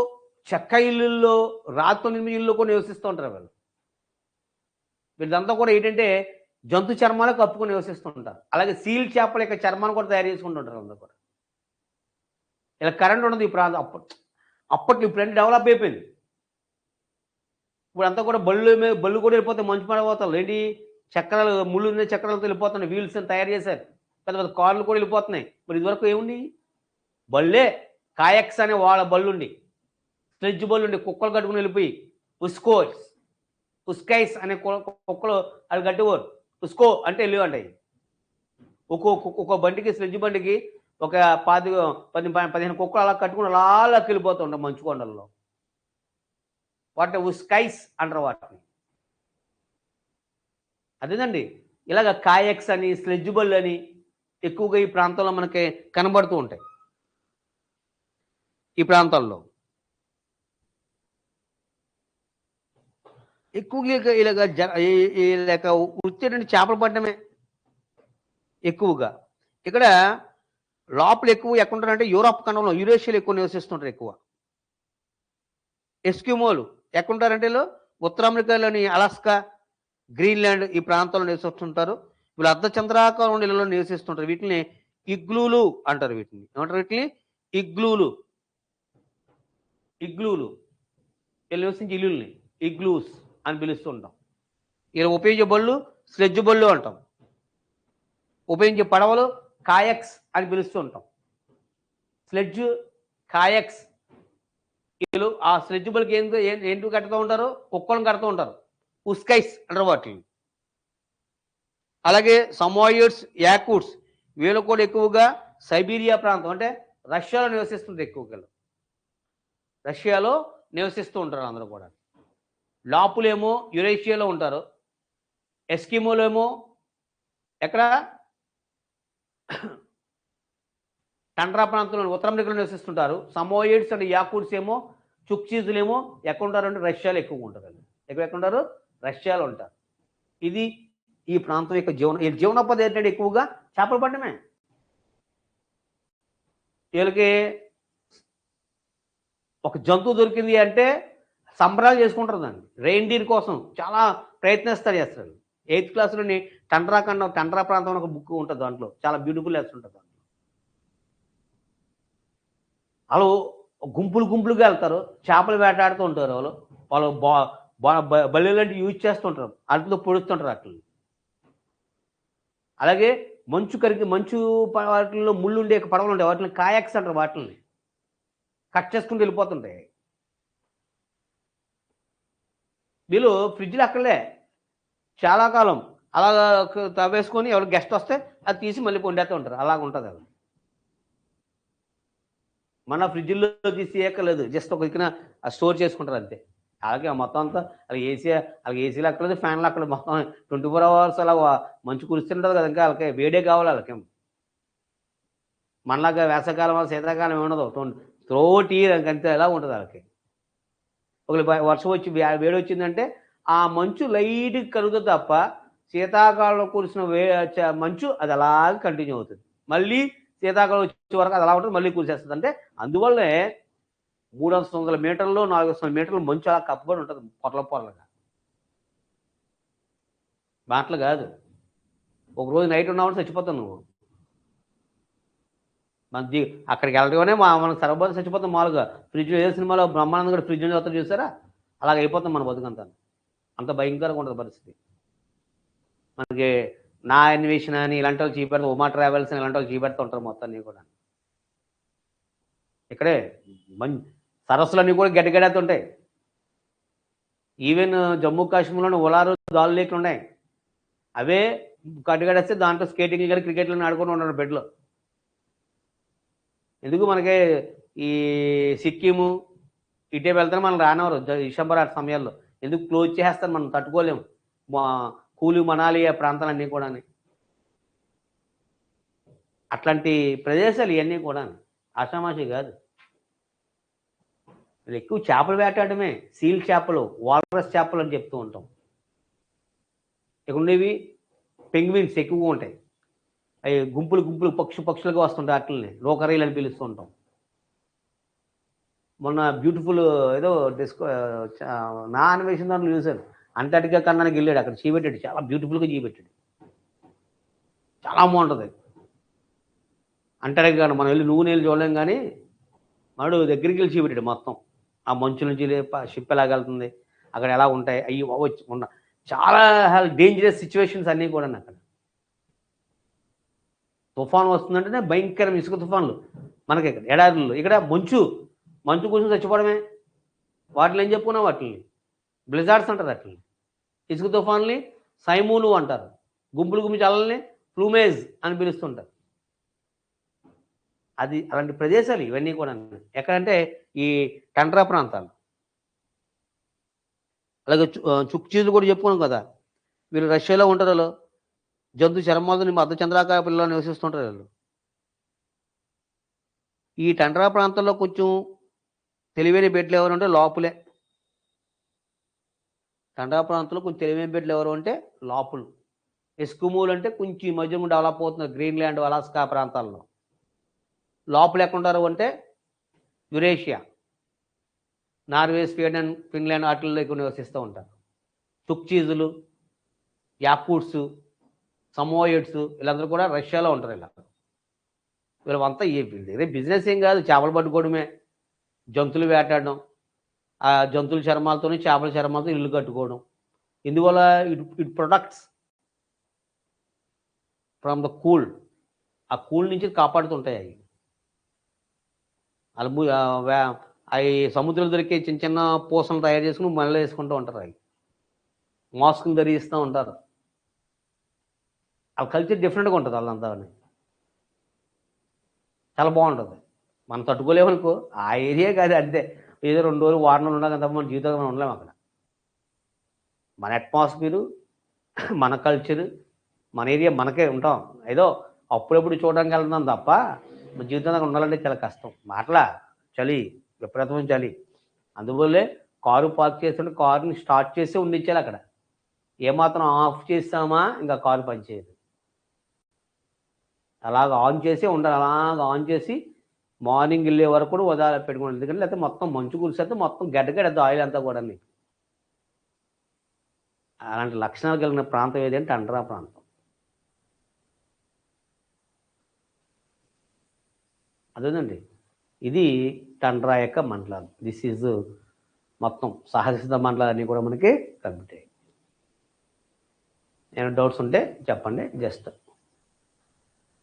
చెక్క ఇళ్ళల్లో, రాత్రి ఇళ్ళల్లో కూడా నివసిస్తూ ఉంటారు. వీళ్ళంతా కూడా ఏంటంటే జంతు చర్మాలు కప్పుకొని నివసిస్తూ ఉంటారు. అలాగే సీల్ చేపల యొక్క చర్మాన్ని కూడా తయారు చేసుకుంటుంటారు అందరూ కూడా. ఇలా కరెంట్ ఉండదు ఈ ప్రాంతం. అప్పట్లో ఇప్పుడంటే డెవలప్ అయిపోయింది. ఇప్పుడు అంతా కూడా బళ్ళు కూడా వెళ్ళిపోతాయి, మంచు పడిపోతారు. ఏంటి చక్రాలు, ముళ్ళు చక్రాలతో వెళ్ళిపోతున్నాయి. వీల్స్ తయారు చేశారు. పెద్ద పెద్ద కార్లు కూడా వెళ్ళిపోతున్నాయి. మరి ఇదివరకు ఏముంది? బళ్ళే. కాయక్స్ అనే వాళ్ళ బళ్ళుండి, స్లెడ్జ్ బళ్ళుండి, కుక్కలు కట్టుకుని వెళ్ళిపోయి ఉస్కైస్ అనే కుక్కలు అది కట్టేవారు. ఉస్కో అంటే వెళ్ళి అంటాయి. ఒక్కో బండికి, స్లెడ్జ్ బండికి ఒక 15 కుక్కలు అలా కట్టుకుని అలా వెళ్ళిపోతుంటాయి మంచు కొండల్లో. వాటిని ఉస్కైస్ అంటారు వాటిని. అదేనండి. ఇలాగ కాయక్స్ అని, స్లెడ్జ్ బళ్ళు అని ఎక్కువగా ఈ ప్రాంతంలో మనకి కనబడుతూ ఉంటాయి. ఈ ప్రాంతాల్లో ఎక్కువగా ఇలాగ వృత్తి నుండి చేపలు పట్టడమే ఎక్కువగా. ఇక్కడ లోపల ఎక్కువ ఎక్కడుంటారంటే యూరోప్ ఖండంలో, యురేషియాలో ఎక్కువ నివసిస్తుంటారు ఎక్కువ. ఎస్కిమోలు ఎక్కడుంటారంటే ఉత్తర అమెరికాలోని అలాస్కా, గ్రీన్లాండ్ ఈ ప్రాంతంలో నివసిస్తుంటారు. వీళ్ళు అర్ధచంద్రాకారం ఇళ్లలో నివసిస్తుంటారు. వీటిని ఇగ్లూలు అంటారు. వీటిని ఏమంటారు? వీటిని ఇగ్లూలు వీళ్ళు నివసించే ఇల్లుల్ని ఇగ్లూస్ అని పిలుస్తుంటాం. ఇలా ఉపయోగించే బళ్ళు స్లెడ్జ్ బళ్ళు అంటాం. ఉపయోగించే పడవలు కాయక్స్ అని పిలుస్తూ ఉంటాం. స్లెడ్జ్, కాయక్స్. వీళ్ళు ఆ స్లెడ్జ్ బళ్ళకి ఏంటి కట్టుతూ ఉంటారు? కుక్కలను కడుతూ ఉంటారు. ఉస్కైస్ అంటారు వాటిని. అలాగే సమోయిడ్స్, యాకూట్స్ వీళ్ళు కూడా ఎక్కువగా సైబీరియా ప్రాంతం అంటే రష్యాలో నివసిస్తుంది. ఎక్కువగా రష్యాలో నివసిస్తూ ఉంటారు అందరూ కూడా. లాపులేమో యురేషియాలో ఉంటారు. ఎస్కిమోలేమో ఎక్కడ? టండ్రా ప్రాంతంలో ఉత్తర అమెరికాలో నివసిస్తుంటారు. సమోయిడ్స్ అండ్ యాకూట్స్ ఏమో, చుక్చీజులేమో ఎక్కడ ఉంటారంటే రష్యాలో ఎక్కువగా ఉంటారు. ఎక్కడుంటారు? రష్యాలో ఉంటారు. ఇది ఈ ప్రాంతం యొక్క జీవనోపాధి ఏంటంటే ఎక్కువగా చేపలు పట్టడమే. వీళ్ళకి ఒక జంతువు దొరికింది అంటే సంబరాలు చేసుకుంటారు. దాన్ని రెయిన్డీర్ కోసం చాలా చేస్తారు. 8th క్లాస్లోని టండ్రా ప్రాంతం ఒక బుక్ ఉంటుంది. దాంట్లో చాలా బ్యూటిఫుల్ లెసన్ ఉంటుంది. దాంట్లో వాళ్ళు గుంపులుగా వెళ్తారు, చేపలు వేటాడుతూ ఉంటారు. వాళ్ళు బల్లి లాంటివి యూజ్ చేస్తుంటారు, అట్లతో పొడుస్తుంటారు అట్లని. అలాగే మంచు వాటిల్లో ముళ్ళు ఉండే పడవలు ఉంటాయి, వాటిని కాయక్స్ అంటారు. వాటిని కట్ చేసుకుంటూ వెళ్ళిపోతుంటాయి. వీళ్ళు ఫ్రిడ్జ్లు అక్కడలే చాలా కాలం అలా తవ్వేసుకొని ఎవరు గెస్ట్ వస్తే అది తీసి మళ్ళీ వండేస్తూ ఉంటారు. అలాగ ఉంటుంది. అది మన ఫ్రిడ్జ్లో తీసి ఎక్కలేదు, జస్ట్ ఒక దిక్కున స్టోర్ చేసుకుంటారు అంతే. అలాగే మొత్తం అంతా అలాగే ఏసీలు అక్కలేదు, ఫ్యాన్లు అక్కలేదు. మొత్తం 24 hours అలా మంచు కురుస్తుంటుంది కదా. ఇంకా వాళ్ళకి వేడే కావాలి. వాళ్ళకి మనలాగా వేసవకాలం, శీతాకాలం ఉండదు. త్రోట్ ఇయర్ అంతే ఎలా ఉంటుంది వాళ్ళకి. ఒకవేళ వర్షం వచ్చి వేడి వచ్చిందంటే ఆ మంచు లైట్గా కలుగుతుంది తప్ప శీతాకాలంలో కురిసిన మంచు అది అలాగే కంటిన్యూ అవుతుంది. మళ్ళీ శీతాకాలం వచ్చే వరకు అది అలా ఉంటుంది, మళ్ళీ కురిసేస్తుంది. అంటే అందువల్లనే 300 మీటర్లు 400 మీటర్లు మంచు అలా కప్పబడి ఉంటుంది పొరల పొరలుగా. మాటలు కాదు. ఒకరోజు నైట్ ఉన్నామంటే చచ్చిపోతావు నువ్వు. మన అక్కడికి వెళ్ళడమే మనం సరబడి చచ్చిపోతాం మామూలుగా. ఫ్రిడ్జ్లో ఏ సినిమాలో బ్రహ్మానందం కూడా ఫ్రిడ్జ్ చదువుతారు చూసారా, అలాగ అయిపోతాం మన బతుకంతా. అంత భయంకరంగా ఉంటుంది పరిస్థితి. మనకి నా అన్వేషణ అని ఇలాంటి వాళ్ళు చూపెడతాం, ఉమా ట్రావెల్స్ అని ఇలాంటి వాళ్ళు చూపెడుతూ ఉంటారు మొత్తాన్ని కూడా. ఇక్కడే సరస్సులన్నీ కూడా గడ్డగడేస్తుంటాయి. ఈవెన్ జమ్మూ కాశ్మీర్లోని ఉలారు దాల్ లేక్లు ఉన్నాయి. అవే గడ్డగడేస్తే దాంట్లో స్కేటింగ్ కానీ క్రికెట్లు ఆడుకొని ఉన్నారు బెడ్లో. ఎందుకు మనకి ఈ సిక్కిము ఇటే వెళ్తానే మనం రానివారు డిసెంబర్ ఆ సమయాల్లో. ఎందుకు క్లోజ్ చేసేస్తారు, మనం తట్టుకోలేము. కూలి మనాలి ఆ ప్రాంతాలన్నీ కూడా. అట్లాంటి ప్రదేశాలు ఇవన్నీ కూడా ఆషామాషి కాదు. ఎక్కువ చేపలు వేటాడమే, సీల్ చేపలు, వాల్రస్ చేపలు అని చెప్తూ ఉంటాం. ఇక్కడ ఉండేవి పెంగ్విన్స్ ఎక్కువగా ఉంటాయి. అవి గుంపులు గుంపులు పక్షులుగా వస్తుంటాయి. వాటిని లోకరీలు అని పిలుస్తూ ఉంటాం. మొన్న బ్యూటిఫుల్ ఏదో నా అన్వేషణ దాంట్లో చూశాను. అంటార్టికా ఖండానికి వెళ్ళాడు, అక్కడ చూపెట్టాడు, చాలా బ్యూటిఫుల్గా చూపెట్టాడు. చాలా బాగుంటుంది అంటార్టికా. మనం వెళ్ళి నీళ్ళు చూడలేం కానీ వాడు దగ్గరికి వెళ్ళి చూపెట్టాడు మొత్తం. ఆ మంచు నుంచి షిప్ ఎలాగ వెళ్తుంది, అక్కడ ఎలా ఉంటాయి, అవి ఉన్న చాలా డేంజరస్ సిచ్యువేషన్స్ అన్నీ కూడా. అక్కడ తుఫాను వస్తుందంటేనే భయంకరం ఇసుక తుఫాన్లు మనకి. ఇక్కడ ఎడారులు, ఇక్కడ మంచు కోసం చచ్చిపోవడమే. వాటిని ఏం చెప్పుకున్నాం, వాటిని బ్లిజార్డ్స్ అంటారు. వాటిని ఇసుక తుఫాన్లని సైమూను అంటారు. గుంపులు గుంపు చల్లని ప్లూమేజ్ అని పిలుస్తుంటారు. అది అలాంటి ప్రదేశాలు ఇవన్నీ కూడా. ఎక్కడంటే ఈ టండ్రా ప్రాంతాలు. అలాగే చుక్చీజులు కూడా చెప్పుకున్నాం కదా. వీళ్ళు రష్యాలో ఉంటారు, జంతు చర్మాలని అర్ధచంద్రాకార పిల్లలు నివసిస్తుంటారు వీళ్ళు. ఈ టండ్రా ప్రాంతంలో కొంచెం తెలివైన బిడ్డలు ఎవరు అంటే లోపులే. టండ్రా ప్రాంతంలో కొంచెం తెలివైన బిడ్డలు ఎవరు అంటే లోపులు. ఎస్కుమోలు అంటే కొంచెం ఈ మధ్య డెవలప్ అవుతున్నారు గ్రీన్లాండ్, అలాస్కా ప్రాంతాల్లో. లోపల ఎక్కడుంటారు అంటే యురేషియా, నార్వే, స్వీడన్, ఫిన్లాండ్ వాటిల్లో ఎక్కువ నివసిస్తూ ఉంటారు. చుక్చీజులు, యాకూట్స్, సమోయిడ్స్ వీళ్ళందరూ కూడా రష్యాలో ఉంటారు. వీళ్ళంతా ఇదే బిజినెస్ ఏం కాదు, చేపలు పట్టుకోవడమే, జంతువులు వేటాడడం, ఆ జంతువుల చర్మాలతో చేపల చర్మాలతో ఇల్లు కట్టుకోవడం. ఇందువల్ల it products from the cool. ఆ కూల్ నుంచి కాపాడుతుంటాయి అవి. అవి సముద్రంలో దొరికే చిన్న చిన్న పూసలు తయారు చేసుకుని మళ్ళీ వేసుకుంటూ ఉంటారు. అవి మాస్కులు ధరిస్తూ ఉంటారు. ఆ కల్చర్ డిఫరెంట్గా ఉంటుంది వాళ్ళంతా. చాలా బాగుంటుంది. మనం తట్టుకోలేమనుకో, ఆ ఏరియా కాదు అంతే. ఏదో 2 రోజులు వారం రోజులు ఉన్నాం తప్ప మన జీవితంలో మనం ఉండలేము అక్కడ. మన అట్మాస్ఫియరు, మన కల్చరు, మన ఏరియా మనకే ఉంటాం. ఏదో అప్పుడప్పుడు చూడడానికి వెళ్తున్నాం తప్ప మన జీవితంలో ఉండాలంటే చాలా కష్టం. చలి, విపరీతమైన చలి. అందువల్లే కారు పార్క్ చేస్తుంటే కారుని స్టార్ట్ చేసి ఉండించాలి అక్కడ. ఏమాత్రం ఆఫ్ చేస్తామా ఇంకా కారు పనిచేయదు. అలాగ ఆన్ చేసి ఉండాలి. అలాగ ఆన్ చేసి మార్నింగ్ వెళ్ళే వరకు కూడా వదిలి పెట్టుకోండి. ఎందుకంటే లేకపోతే మొత్తం మంచు కురిసేస్తే మొత్తం గడ్డగడ్డ ఆయిల్ అంతా కూడా. అలాంటి లక్షణాలు కలిగిన ప్రాంతం ఏదంటే టండ్రా ప్రాంతం. అదేనండి, ఇది టండ్రా యొక్క మండలాలు. దిస్ ఈజ్ మొత్తం సహజసిద్ధ మండలాలన్నీ కూడా మనకి కంప్లీట్ అయ్యాయి. ఏమైనా డౌట్స్ ఉంటే చెప్పండి, జస్ట్.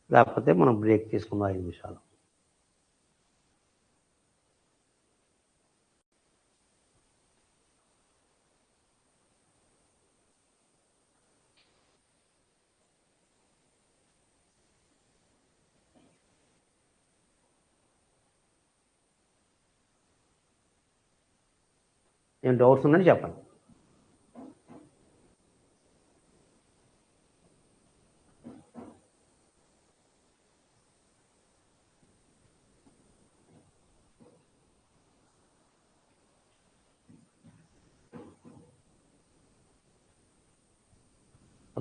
లేకపోతే మనం బ్రేక్ తీసుకుందాం 5 నిమిషాలు. ఏం డౌట్స్ ఉందని చెప్పండి.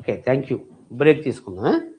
ఓకే. Thank you. బ్రేక్ తీసుకుందాం.